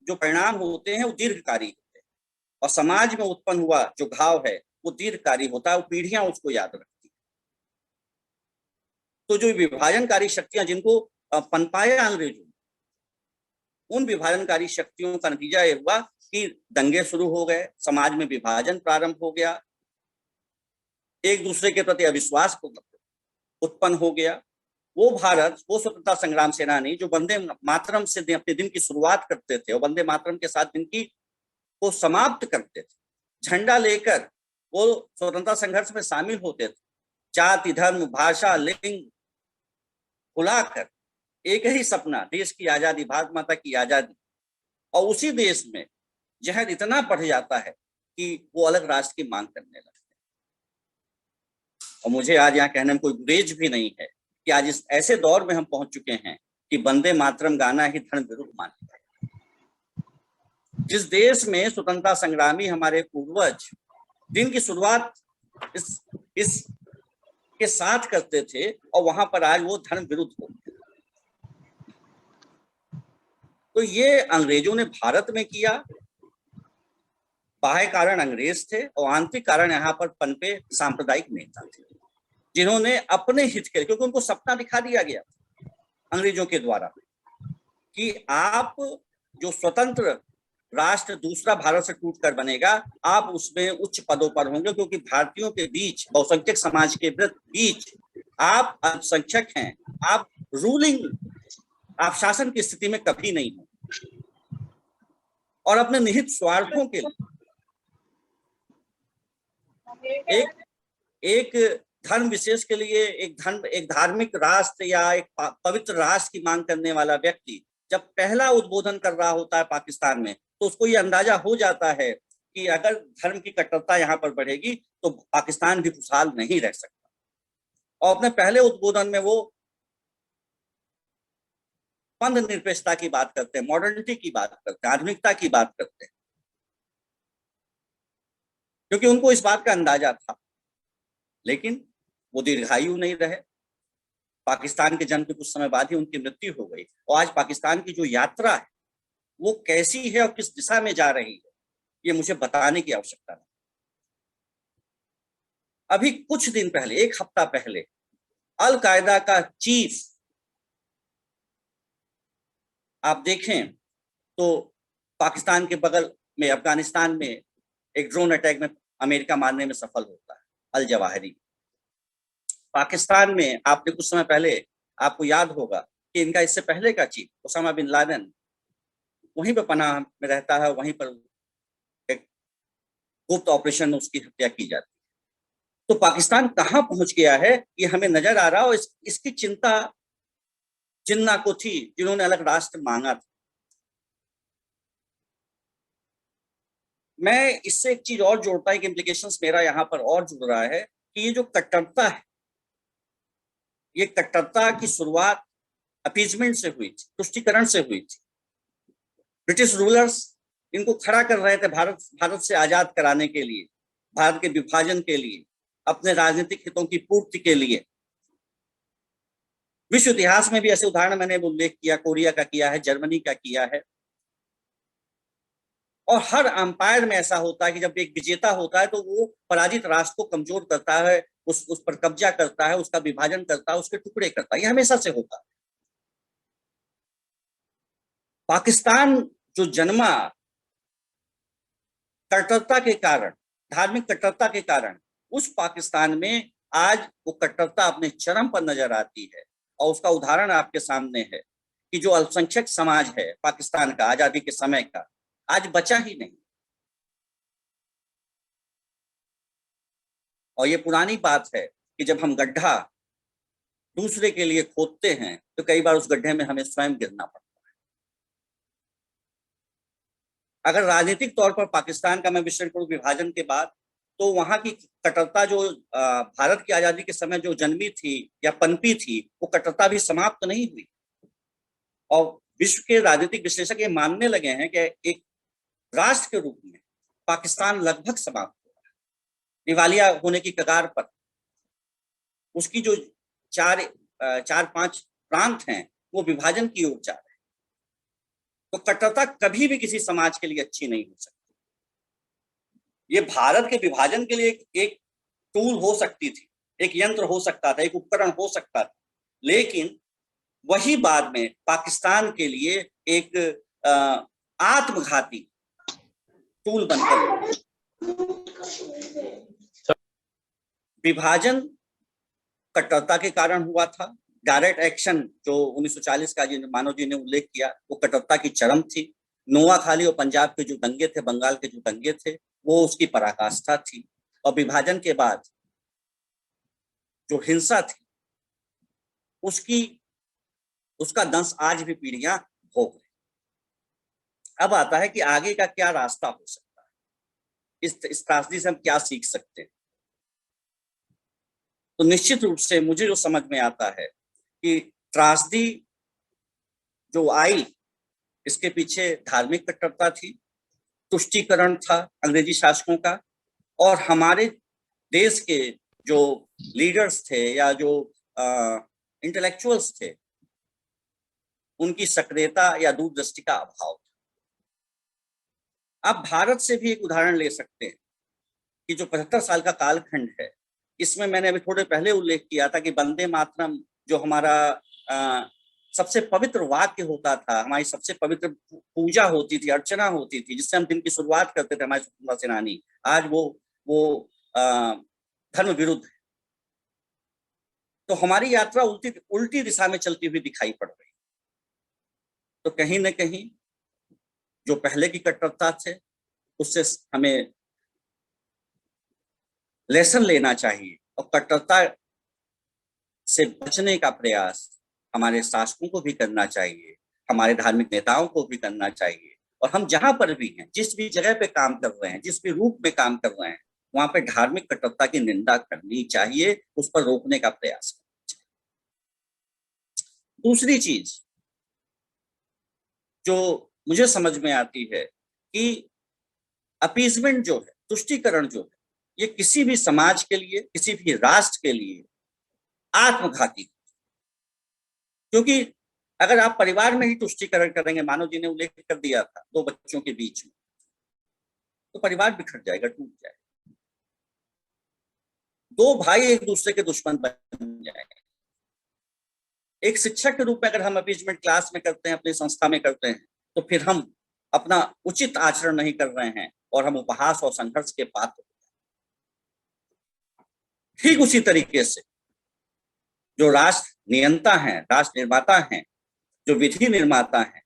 जो परिणाम होते हैं वो दीर्घकारी होते हैं, और समाज में उत्पन्न हुआ जो घाव है वो दीर्घकारी होता है, वो पीढ़ियां उसको याद रखती है। तो जो विभाजनकारी शक्तियां जिनको पनपाया अंग्रेजों, उन विभाजनकारी शक्तियों का नतीजा ये हुआ कि दंगे शुरू हो गए, समाज में विभाजन प्रारंभ हो गया, एक दूसरे के प्रति अविश्वास उत्पन्न हो गया। वो भारत, वो स्वतंत्रता संग्राम सेनानी जो वंदे मातरम से अपने दिन की शुरुआत करते थे और वंदे मातरम के साथ दिन की को समाप्त करते थे, झंडा लेकर वो स्वतंत्रता संघर्ष में शामिल होते थे, जाति धर्म भाषा लिंग भुलाकर एक ही सपना, देश की आजादी, भारत माता की आजादी। और उसी देश में जहर इतना बढ़ जाता है कि वो अलग राष्ट्र की मांग करने लगते हैं। और मुझे आज यहाँ कहने में कोई गुरेज भी नहीं है कि आज इस ऐसे दौर में हम पहुंच चुके हैं कि वंदे मातरम गाना ही धर्म विरुद्ध माना है। जिस देश में स्वतंत्रता संग्रामी हमारे पूर्वज दिन की शुरुआत इस के साथ करते थे, और वहां पर आज वो धर्म विरुद्ध हो गया। तो ये अंग्रेजों ने भारत में किया। बाह्य कारण अंग्रेज थे और आंतरिक कारण यहाँ पर पनपे सांप्रदायिक नेता थे, जिन्होंने अपने हित के लिए, क्योंकि उनको सपना दिखा दिया गया अंग्रेजों के द्वारा कि आप जो स्वतंत्र राष्ट्र दूसरा भारत से टूटकर बनेगा, आप उसमें उच्च पदों पर होंगे, क्योंकि भारतीयों के बीच, बहुसंख्यक समाज के बीच आप अल्पसंख्यक हैं, आप आप शासन की स्थिति में कभी नहीं हो। और अपने निहित स्वार्थों के लिए एक धर्म विशेष के लिए एक धार्मिक राष्ट्र या एक पवित्र राष्ट्र की मांग करने वाला व्यक्ति जब पहला उद्बोधन कर रहा होता है पाकिस्तान में, तो उसको ये अंदाजा हो जाता है कि अगर धर्म की कट्टरता यहाँ पर बढ़ेगी तो पाकिस्तान भी खुशहाल नहीं रह सकता। और अपने पहले उद्बोधन में वो पंथ निरपेक्षता की बात करते हैं, मॉडर्निटी की बात करते हैं, आधुनिकता की बात करते हैं, क्योंकि उनको इस बात का अंदाजा था। लेकिन वो दीर्घायु नहीं रहे। पाकिस्तान के जन्म के कुछ समय बाद ही उनकी मृत्यु हो गई। और आज पाकिस्तान की जो यात्रा है वो कैसी है और किस दिशा में जा रही है, ये मुझे बताने की आवश्यकता नहीं। अभी कुछ दिन पहले, एक हफ्ता पहले, अल कायदा का चीफ, आप देखें तो पाकिस्तान के बगल में अफगानिस्तान में एक ड्रोन अटैक में अमेरिका मारने में सफल होता है, अल जवाहिरी। पाकिस्तान में आपने कुछ समय पहले, आपको याद होगा कि इनका इससे पहले का चीफ ओसामा बिन लादेन वहीं पर पनाह में रहता है, वहीं पर एक गुप्त ऑपरेशन में उसकी हत्या की जाती है। तो पाकिस्तान कहां पहुंच गया है ये हमें नजर आ रहा है। और इसकी चिंता जिन्ना को थी, जिन्होंने अलग राष्ट्र मांगा था। मैं इससे एक चीज और जोड़ता है कि इम्प्लीकेशंस मेरा यहाँ पर और जुड़ रहा है कि ये जो कट्टरता है, ये कट्टरता की शुरुआत अपीजमेंट से हुई थी, तुष्टीकरण से हुई थी। ब्रिटिश रूलर्स इनको खड़ा कर रहे थे भारत से आजाद कराने के लिए, भारत के विभाजन के लिए, अपने राजनीतिक हितों की पूर्ति के लिए। विश्व इतिहास में भी ऐसे उदाहरण मैंने उल्लेख किया, कोरिया का किया है, जर्मनी का किया है। और हर अंपायर में ऐसा होता है कि जब एक विजेता होता है तो वो पराजित राष्ट्र को कमजोर करता है, उस पर कब्जा करता है, उसका विभाजन करता है, उसके टुकड़े करता है। ये हमेशा से होता है। पाकिस्तान जो जन्मा कट्टरता के कारण, धार्मिक कट्टरता के कारण, उस पाकिस्तान में आज वो कट्टरता अपने चरम पर नजर आती है। और उसका उदाहरण आपके सामने है कि जो अल्पसंख्यक समाज है पाकिस्तान का आजादी के समय का, आज बचा ही नहीं। और ये पुरानी बात है कि जब हम गड्ढा दूसरे के लिए खोदते हैं तो कई बार उस गड्ढे में हमें स्वयं गिरना पड़ता है। अगर राजनीतिक तौर पर पाकिस्तान का मैं विश्लेषण करूं विभाजन के बाद, तो वहां की कट्टरता जो भारत की आजादी के समय जो जन्मी थी या पनपी थी, वो कट्टरता भी समाप्त नहीं हुई। और विश्व के राजनीतिक विश्लेषक ये मानने लगे हैं कि एक राष्ट्र के रूप में पाकिस्तान लगभग समाप्त हो रहा है, दिवालिया होने की कगार पर। उसकी जो चार पांच प्रांत हैं वो विभाजन की ओर जा रहे हैं। तो कट्टरता कभी भी किसी समाज के लिए अच्छी नहीं हो सकती। ये भारत के विभाजन के लिए एक टूल हो सकती थी, एक यंत्र हो सकता था, एक उपकरण हो सकता था, लेकिन वही बाद में पाकिस्तान के लिए एक आत्मघाती टूल बनकर विभाजन कट्टरता के कारण हुआ था। डायरेक्ट एक्शन जो 1940 का मानव जी ने उल्लेख किया, वो कट्टरता की चरम थी। नोआखाली और पंजाब के जो दंगे थे, बंगाल के जो दंगे थे, वो उसकी पराकाष्ठा थी। और विभाजन के बाद जो हिंसा थी उसका दंश आज भी पीढ़ियां भोग रही। अब आता है कि आगे का क्या रास्ता हो सकता है, इस त्रासदी से हम क्या सीख सकते हैं। तो निश्चित रूप से मुझे जो समझ में आता है कि त्रासदी जो आई, इसके पीछे धार्मिक कट्टरता थी, तुष्टीकरण था अंग्रेजी शासकों का, और हमारे देश के जो लीडर्स थे या जो इंटेलेक्चुअल्स थे, उनकी सक्रियता या दूरदृष्टि का अभाव था। आप भारत से भी एक उदाहरण ले सकते हैं कि जो 75 साल का कालखंड है, इसमें मैंने अभी थोड़े पहले उल्लेख किया था कि वंदे मातरम जो हमारा सबसे पवित्र वाक्य होता था, हमारी सबसे पवित्र पूजा होती थी, अर्चना होती थी, जिससे हम दिन की शुरुआत करते थे हमारे स्वतंत्रता सेनानी, आज वो धर्म विरुद्ध है। तो हमारी यात्रा उल्टी दिशा में चलती हुई दिखाई पड़ रही। तो कहीं न कहीं जो पहले की कट्टरता थे, उससे हमें लेसन लेना चाहिए और कट्टरता से बचने का प्रयास हमारे शासकों को भी करना चाहिए, हमारे धार्मिक नेताओं को भी करना चाहिए। और हम जहां पर भी हैं, जिस भी जगह पे काम कर रहे हैं, जिस भी रूप में काम कर रहे हैं, वहां पे धार्मिक कट्टरता की निंदा करनी चाहिए, उस पर रोकने का प्रयास करना चाहिए। दूसरी चीज जो मुझे समझ में आती है कि अपीजमेंट जो है, तुष्टीकरण जो है, ये किसी भी समाज के लिए, किसी भी राष्ट्र के लिए आत्मघाती। क्योंकि अगर आप परिवार में ही तुष्टीकरण करेंगे, मानव जी ने उल्लेख कर दिया था 2 बच्चों के बीच में, तो परिवार बिखर जाएगा, टूट जाएगा। 2 भाई एक दूसरे के दुश्मन बन जाएंगे। एक शिक्षक के रूप में अगर हम अपीजमेंट क्लास में करते हैं, अपनी संस्था में करते हैं, तो फिर हम अपना उचित आचरण नहीं कर रहे हैं और हम उपहास और संघर्ष के पात्र। ठीक उसी तरीके से जो राष्ट्र नियंता हैं, राष्ट्र निर्माता हैं, जो विधि निर्माता हैं,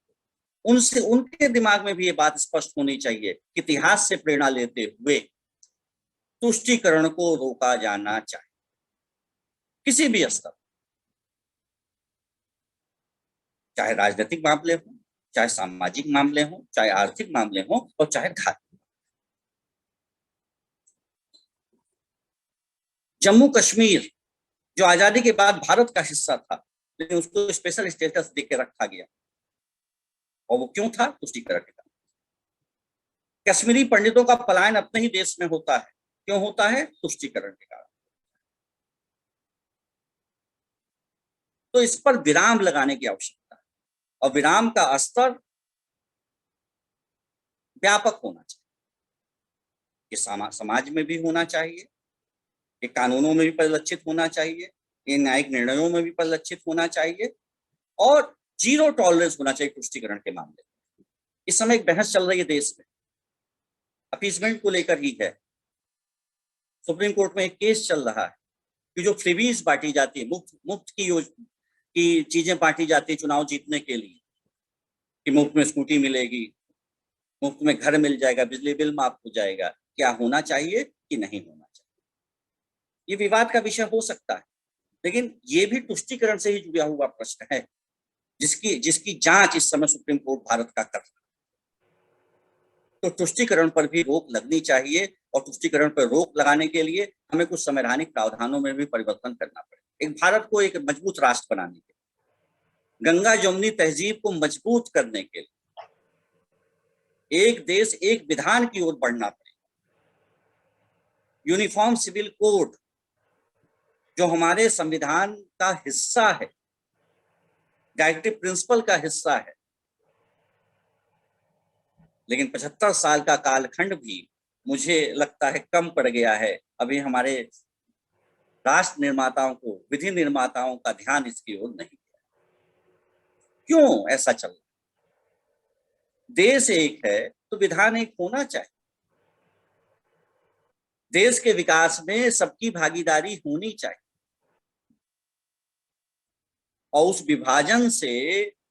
उनके दिमाग में भी ये बात स्पष्ट होनी चाहिए कि इतिहास से प्रेरणा लेते हुए तुष्टीकरण को रोका जाना चाहिए, किसी भी स्तर, चाहे राजनीतिक मामले हो, चाहे सामाजिक मामले हो, चाहे आर्थिक मामले हो, और चाहे धार्मिक। जम्मू कश्मीर जो आजादी के बाद भारत का हिस्सा था, लेकिन उसको स्पेशल स्टेटस देके रखा गया, और वो क्यों था? तुष्टीकरण के कारण। कश्मीरी पंडितों का पलायन अपने ही देश में होता है, क्यों होता है? तुष्टीकरण के कारण। तो इस पर विराम लगाने की आवश्यकता है, और विराम का स्तर व्यापक होना चाहिए। ये समाज में भी होना चाहिए, ये कानूनों में भी परिलक्षित होना चाहिए, ये न्यायिक निर्णयों में भी परिलक्षित होना चाहिए, और 0 टॉलरेंस होना चाहिए तुष्टीकरण के मामले में। इस समय एक बहस चल रही है देश में, अपीजमेंट को लेकर ही है। सुप्रीम कोर्ट में एक केस चल रहा है कि जो फ्रीबीज बांटी जाती है, मुफ्त की कि चीजें बांटी जाती चुनाव जीतने के लिए, कि मुफ्त में स्कूटी मिलेगी, मुफ्त में घर मिल जाएगा, बिजली बिल माफ हो जाएगा। क्या होना चाहिए कि नहीं होना चाहिए, ये विवाद का विषय हो सकता है, लेकिन ये भी तुष्टीकरण से ही जुड़ा हुआ प्रश्न है, जिसकी जांच इस समय सुप्रीम कोर्ट भारत का कर रहा है। तो तुष्टीकरण पर भी रोक लगनी चाहिए, और तुष्टीकरण पर रोक लगाने के लिए हमें कुछ संवैधानिक प्रावधानों में भी परिवर्तन करना पड़ेगा। एक भारत को एक मजबूत राष्ट्र बनाने के लिए, गंगा जमुनी तहजीब को मजबूत करने के लिए, एक देश एक विधान की ओर बढ़ना पड़ेगा। यूनिफॉर्म सिविल कोड जो हमारे संविधान का हिस्सा है, डायरेक्टिव प्रिंसिपल का हिस्सा है, लेकिन 75 साल का कालखंड भी मुझे लगता है कम पड़ गया है। अभी हमारे राष्ट्र निर्माताओं को, विधि निर्माताओं का ध्यान इसकी ओर नहीं गया। क्यों ऐसा चल रहा है? देश एक है तो विधान एक होना चाहिए। देश के विकास में सबकी भागीदारी होनी चाहिए, और उस विभाजन से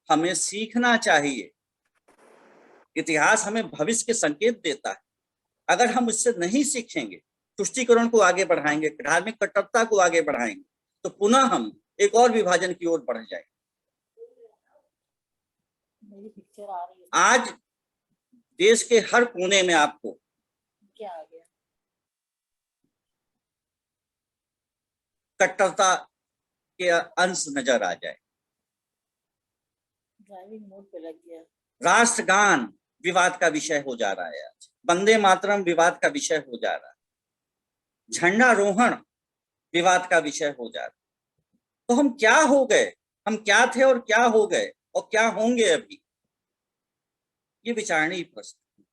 हमें सीखना चाहिए। इतिहास हमें भविष्य के संकेत देता है। अगर हम इससे नहीं सीखेंगे, तुष्टीकरण को आगे बढ़ाएंगे, धार्मिक कट्टरता को आगे बढ़ाएंगे, तो पुनः हम एक और विभाजन की ओर बढ़ जाएंगे। आज देश के हर कोने में आपको क्या आ गया? कट्टरता के अंश नजर आ जाए। ड्राइविंग मोड पे लग गया। राष्ट्रगान विवाद का विषय हो जा रहा है आज, वंदे मातरम विवाद का विषय हो जा रहा है, झंडारोहण विवाद का विषय हो जा रहा है। तो हम क्या हो गए, हम क्या थे और क्या हो गए और क्या होंगे अभी, ये विचारणीय प्रश्न।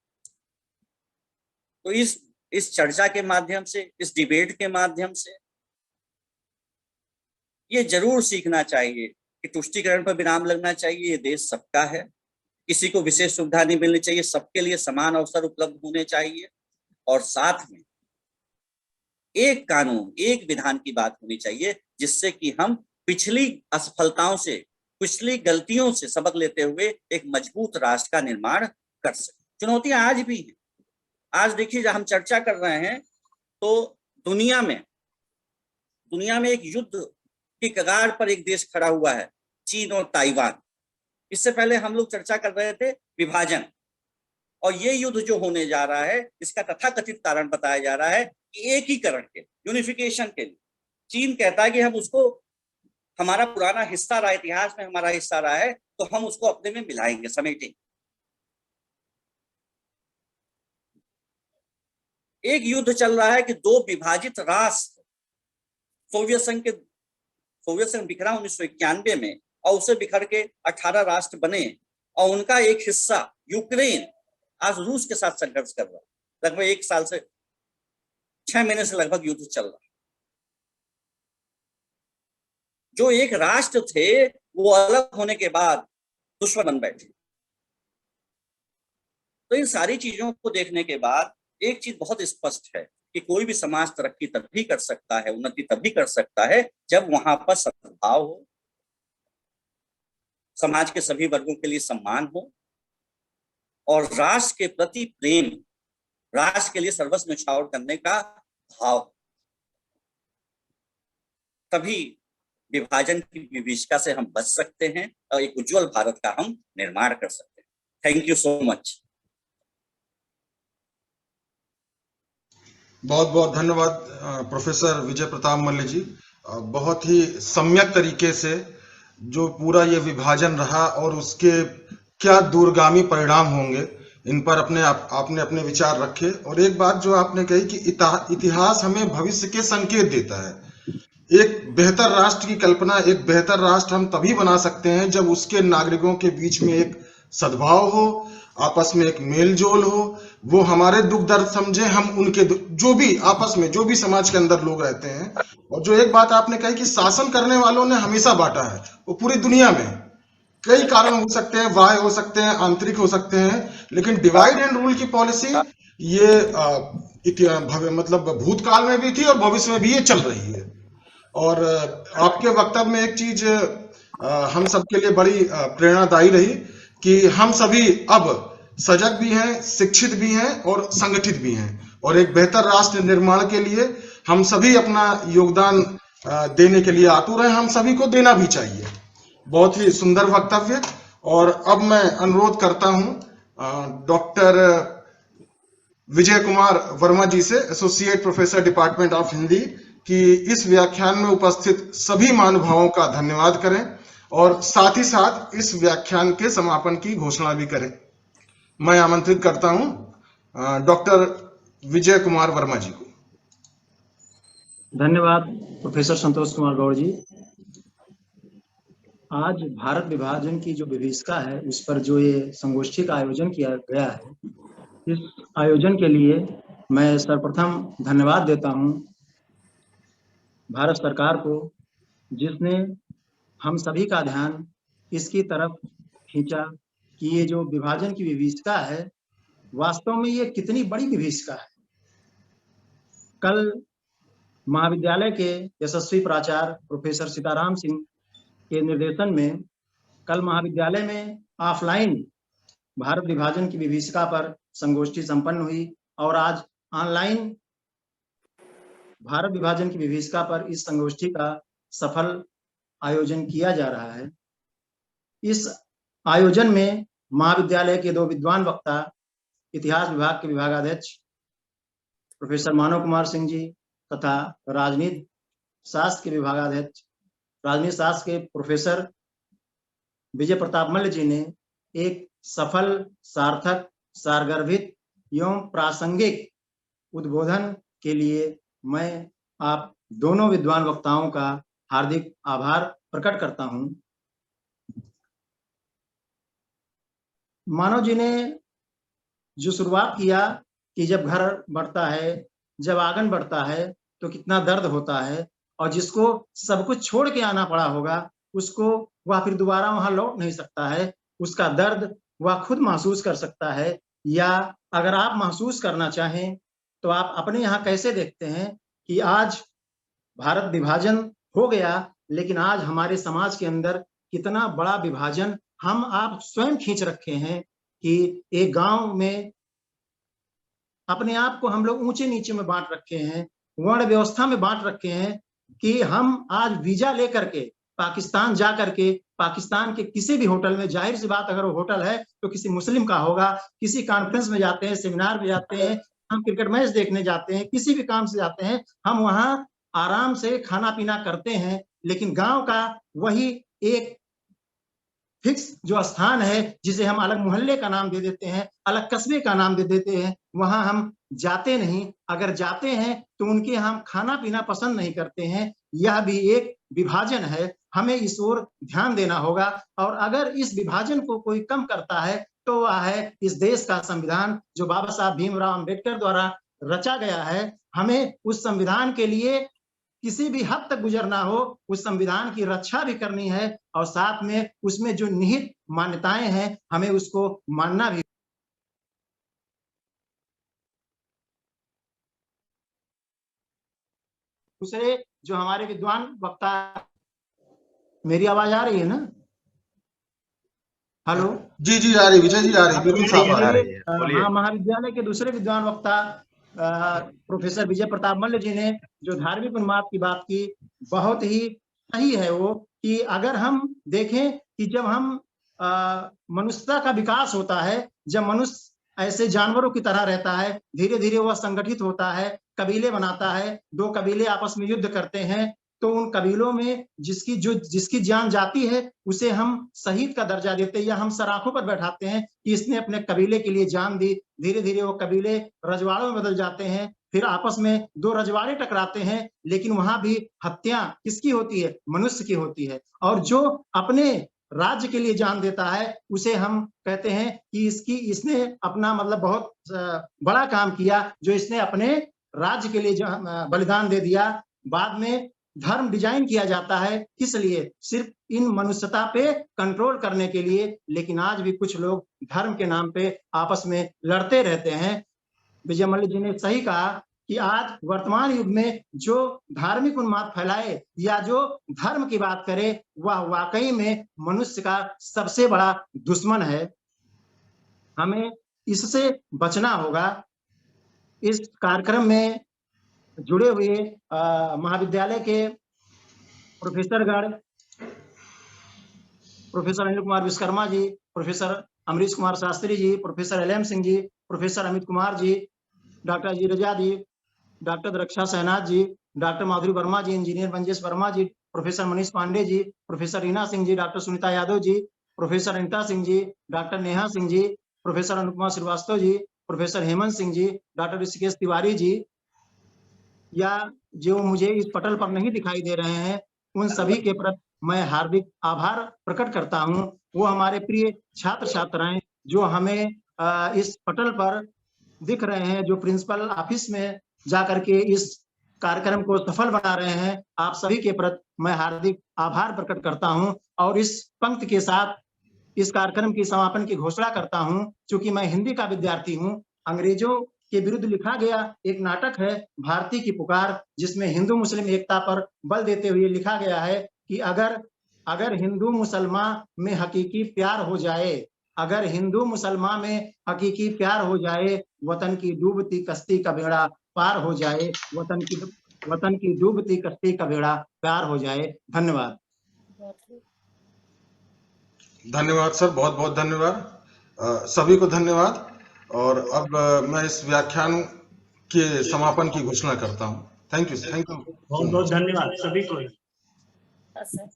तो इस चर्चा के माध्यम से, इस डिबेट के माध्यम से ये जरूर सीखना चाहिए कि तुष्टीकरण पर विराम लगना चाहिए। ये देश सबका है, किसी को विशेष सुविधा नहीं मिलनी चाहिए, सबके लिए समान अवसर उपलब्ध होने चाहिए, और साथ में एक कानून, एक विधान की बात होनी चाहिए, जिससे कि हम पिछली असफलताओं से, पिछली गलतियों से सबक लेते हुए एक मजबूत राष्ट्र का निर्माण कर सकें। चुनौतियां आज भी हैं। आज देखिए, जब हम चर्चा कर रहे हैं तो दुनिया में एक युद्ध की कगार पर एक देश खड़ा हुआ है, चीन और ताइवान। इससे पहले हम लोग चर्चा कर रहे थे विभाजन, और ये युद्ध जो होने जा रहा है, इसका तथाकथित कारण बताया जा रहा है कि एकीकरण के, यूनिफिकेशन के लिए। चीन कहता है कि हम उसको, हमारा पुराना हिस्सा रहा, इतिहास में हमारा हिस्सा रहा है, तो हम उसको अपने में मिलाएंगे, समेटेंगे। एक युद्ध चल रहा है कि दो विभाजित राष्ट्र, सोवियत संघ बिखरा 1991 में, और उसे बिखर के 18 राष्ट्र बने, और उनका एक हिस्सा यूक्रेन आज रूस के साथ संघर्ष कर रहा है। लगभग 1 साल से 6 महीने से लगभग युद्ध चल रहा है। जो एक राष्ट्र थे वो अलग होने के बाद दुश्मन बन बैठे। तो इन सारी चीजों को देखने के बाद एक चीज बहुत स्पष्ट है कि कोई भी समाज तरक्की तभी कर सकता है, उन्नति तभी कर सकता है, जब वहां पर सद्भाव हो, समाज के सभी वर्गों के लिए सम्मान हो, और राष्ट्र के प्रति प्रेम, राष्ट्र के लिए सर्वस्व न्यौछावर करने का भाव। तभी विभाजन की विभीषिका से हम बच सकते हैं और एक उज्जवल भारत का हम निर्माण कर सकते हैं। Thank you so much. बहुत बहुत धन्यवाद प्रोफेसर विजय प्रताप मल्ल जी। बहुत ही सम्यक तरीके से जो पूरा ये विभाजन रहा और उसके क्या दूरगामी परिणाम होंगे, इन पर आपने अपने विचार रखे। और एक बात जो आपने कही कि इतिहास हमें भविष्य के संकेत देता है। एक बेहतर राष्ट्र की कल्पना, एक बेहतर राष्ट्र हम तभी बना सकते हैं जब उसके नागरिकों के बीच में एक सद्भाव हो, आपस में एक मेल जोल हो, वो हमारे दुख दर्द समझे, हम उनके जो भी आपस में जो भी समाज के अंदर लोग रहते हैं। और जो एक बात आपने कही कि शासन करने वालों ने हमेशा बांटा है, वो पूरी दुनिया में कई कारण हो सकते हैं, बाह्य हो सकते हैं, आंतरिक हो सकते हैं, लेकिन डिवाइड एंड रूल की पॉलिसी ये मतलब भूतकाल में भी थी और भविष्य में भी ये चल रही है। और आपके वक्तव्य में एक चीज हम सबके लिए बड़ी प्रेरणादायी रही कि हम सभी अब सजग भी हैं, शिक्षित भी हैं और संगठित भी हैं, और एक बेहतर राष्ट्र निर्माण के लिए हम सभी अपना योगदान देने के लिए आतुर हैं। हम सभी को देना भी चाहिए। बहुत ही सुंदर वक्तव्य। और अब मैं अनुरोध करता हूं डॉक्टर विजय कुमार वर्मा जी से, associate professor department of Hindi, कि इस व्याख्यान में उपस्थित सभी महानुभावों का धन्यवाद करें और साथ ही साथ इस व्याख्यान के समापन की घोषणा भी करें। मैं आमंत्रित करता हूं डॉक्टर विजय कुमार वर्मा जी को। धन्यवाद प्रोफेसर संतोष कुमार गौड़ जी। आज भारत विभाजन की जो विभीषिका है उस पर जो ये संगोष्ठी का आयोजन किया गया है, इस आयोजन के लिए मैं सर्वप्रथम धन्यवाद देता हूं भारत सरकार को, जिसने हम सभी का ध्यान इसकी तरफ खींचा कि ये जो विभाजन की विभीषिका है, वास्तव में ये कितनी बड़ी विभीषिका है। कल महाविद्यालय के यशस्वी प्राचार्य प्रोफेसर सीताराम सिंह के निर्देशन में कल महाविद्यालय में ऑफलाइन भारत विभाजन की विभीषिका पर संगोष्ठी संपन्न हुई और आज ऑनलाइन भारत विभाजन की विभीषिका पर इस संगोष्ठी का सफल आयोजन किया जा रहा है। इस आयोजन में महाविद्यालय के 2 विद्वान वक्ता, इतिहास विभाग के विभागाध्यक्ष प्रोफेसर मानव कुमार सिंह जी तथा राजनीति शास्त्र के विभागाध्यक्ष, राजनीति शास्त्र के प्रोफेसर विजय प्रताप मल्ल जी ने एक सफल, सार्थक, सारगर्भित एवं प्रासंगिक उद्बोधन के लिए मैं आप दोनों विद्वान वक्ताओं का हार्दिक आभार प्रकट करता हूं। मानव जी ने जो शुरुआत किया कि जब घर बढ़ता है, जब आंगन बढ़ता है तो कितना दर्द होता है, और जिसको सब कुछ छोड़ के आना पड़ा होगा उसको वह फिर दोबारा वहां लौट नहीं सकता है। उसका दर्द वह खुद महसूस कर सकता है, या अगर आप महसूस करना चाहें तो आप अपने यहाँ कैसे देखते हैं कि आज भारत विभाजन हो गया, लेकिन आज हमारे समाज के अंदर कितना बड़ा विभाजन हम आप स्वयं खींच रखे हैं कि एक गांव में अपने आप को हम लोग ऊंचे नीचे में बांट रखे हैं, वर्ण व्यवस्था में बांट रखे हैं कि हम आज वीजा लेकर के पाकिस्तान जा करके पाकिस्तान के किसी भी होटल में, जाहिर सी बात अगर वो होटल है तो किसी मुस्लिम का होगा, किसी कॉन्फ्रेंस में जाते हैं, सेमिनार में जाते हैं, हम क्रिकेट मैच देखने जाते हैं, किसी भी काम से जाते हैं, हम वहां आराम से खाना पीना करते हैं। लेकिन गांव का वही एक फिक्स जो स्थान है, जिसे हम अलग मोहल्ले का नाम दे देते हैं, अलग कस्बे का नाम दे देते हैं, वहां हम जाते नहीं। अगर जाते हैं तो उनके हम खाना पीना पसंद नहीं करते हैं। यह भी एक विभाजन है, हमें इस ओर ध्यान देना होगा। और अगर इस विभाजन को कोई कम करता है तो वह है इस देश का संविधान, जो बाबा साहब भीमराव अंबेडकर द्वारा रचा गया है। हमें उस संविधान के लिए किसी भी हद तक गुजरना हो, उस संविधान की रक्षा भी करनी है, और साथ में उसमें जो निहित मान्यताएं हैं हमें उसको मानना भी। दूसरे जो हमारे विद्वान वक्ता, मेरी आवाज आ रही है ना? हेलो जी जी आ रही, विजय जी आ रही, बिल्कुल साफ आ रही है। हाँ, महाविद्यालय के दूसरे विद्वान वक्ता प्रोफेसर विजय प्रताप मल्ल जी ने जो धार्मिक उन्माद की बात की, बहुत ही सही है वो, कि अगर हम देखें कि जब हम मनुष्यता का विकास होता है, जब मनुष्य ऐसे जानवरों की तरह रहता है, धीरे धीरे वह संगठित होता है, कबीले बनाता है, 2 कबीले आपस में युद्ध करते हैं, तो उन कबीलों में जिसकी जान जाती है उसे हम शहीद का दर्जा देते हैं, या हम सराखों पर बैठाते हैं कि इसने अपने कबीले के लिए जान दी। धीरे धीरे वो कबीले रजवाड़ों में बदल जाते हैं, फिर आपस में 2 रजवाड़े टकराते हैं, लेकिन वहां भी हत्या किसकी होती है? मनुष्य की होती है। और जो अपने राज्य के लिए जान देता है उसे हम कहते हैं कि इसने अपना मतलब बहुत बड़ा काम किया, जो इसने अपने राज्य के लिए बलिदान दे दिया। बाद में धर्म डिजाइन किया जाता है, किस लिए? सिर्फ इन मनुष्यता पे कंट्रोल करने के लिए। लेकिन आज भी कुछ लोग धर्म के नाम पे आपस में लड़ते रहते हैं। विजय मल्ल जी ने सही कहा कि आज वर्तमान युग में जो धार्मिक उन्माद फैलाए या जो धर्म की बात करे वह वाकई में मनुष्य का सबसे बड़ा दुश्मन है। हमें इससे बचना होगा। इस कार्यक्रम में जुड़े हुए महाविद्यालय के प्रोफेसरगण, professor Anil Kumar Vishwakarma ji, professor Amrish Kumar Shastri ji, professor LM Singh ji, professor Amit Kumar ji, doctor Ajit रजा जी, डॉक्टर रक्षा सहनाज जी, डॉक्टर माधुरी वर्मा जी, इंजीनियर मंजेश वर्मा जी, professor Manish Pandey ji, professor Reena Singh ji, doctor Sunita Yadav ji, professor Anita Singh ji, doctor Neha Singh ji, professor Anupama Srivastava ji, professor Hemant Singh ji, doctor Rishikesh Tiwari ji, या जो मुझे इस पटल पर नहीं दिखाई दे रहे हैं, उन सभी के प्रति मैं हार्दिक आभार प्रकट करता हूं। वो हमारे प्रिय छात्र छात्राएं जो हमें इस पटल पर दिख रहे हैं, जो प्रिंसिपल ऑफिस में जाकर के इस कार्यक्रम को सफल बना रहे हैं, आप सभी के प्रति मैं हार्दिक आभार प्रकट करता हूं। और इस पंक्ति के साथ इस कार्यक्रम की समापन की घोषणा करता हूं। चूंकि मैं हिंदी का विद्यार्थी हूं, अंग्रेजों के विरुद्ध लिखा गया एक नाटक है भारती की पुकार, जिसमें हिंदू मुस्लिम एकता पर बल देते हुए लिखा गया है कि अगर हिंदू मुसलमान में हकीकी प्यार हो जाए, अगर हिंदू मुसलमान में हकीकी प्यार हो जाए, वतन की डूबती कश्ती का बेड़ा पार हो जाए, वतन की डूबती कश्ती का बेड़ा पार हो जाए। धन्यवाद। धन्यवाद सर, बहुत बहुत धन्यवाद। सभी को धन्यवाद। और अब मैं इस व्याख्यान के समापन की घोषणा करता हूं। Thank you. बहुत बहुत धन्यवाद सभी को। सर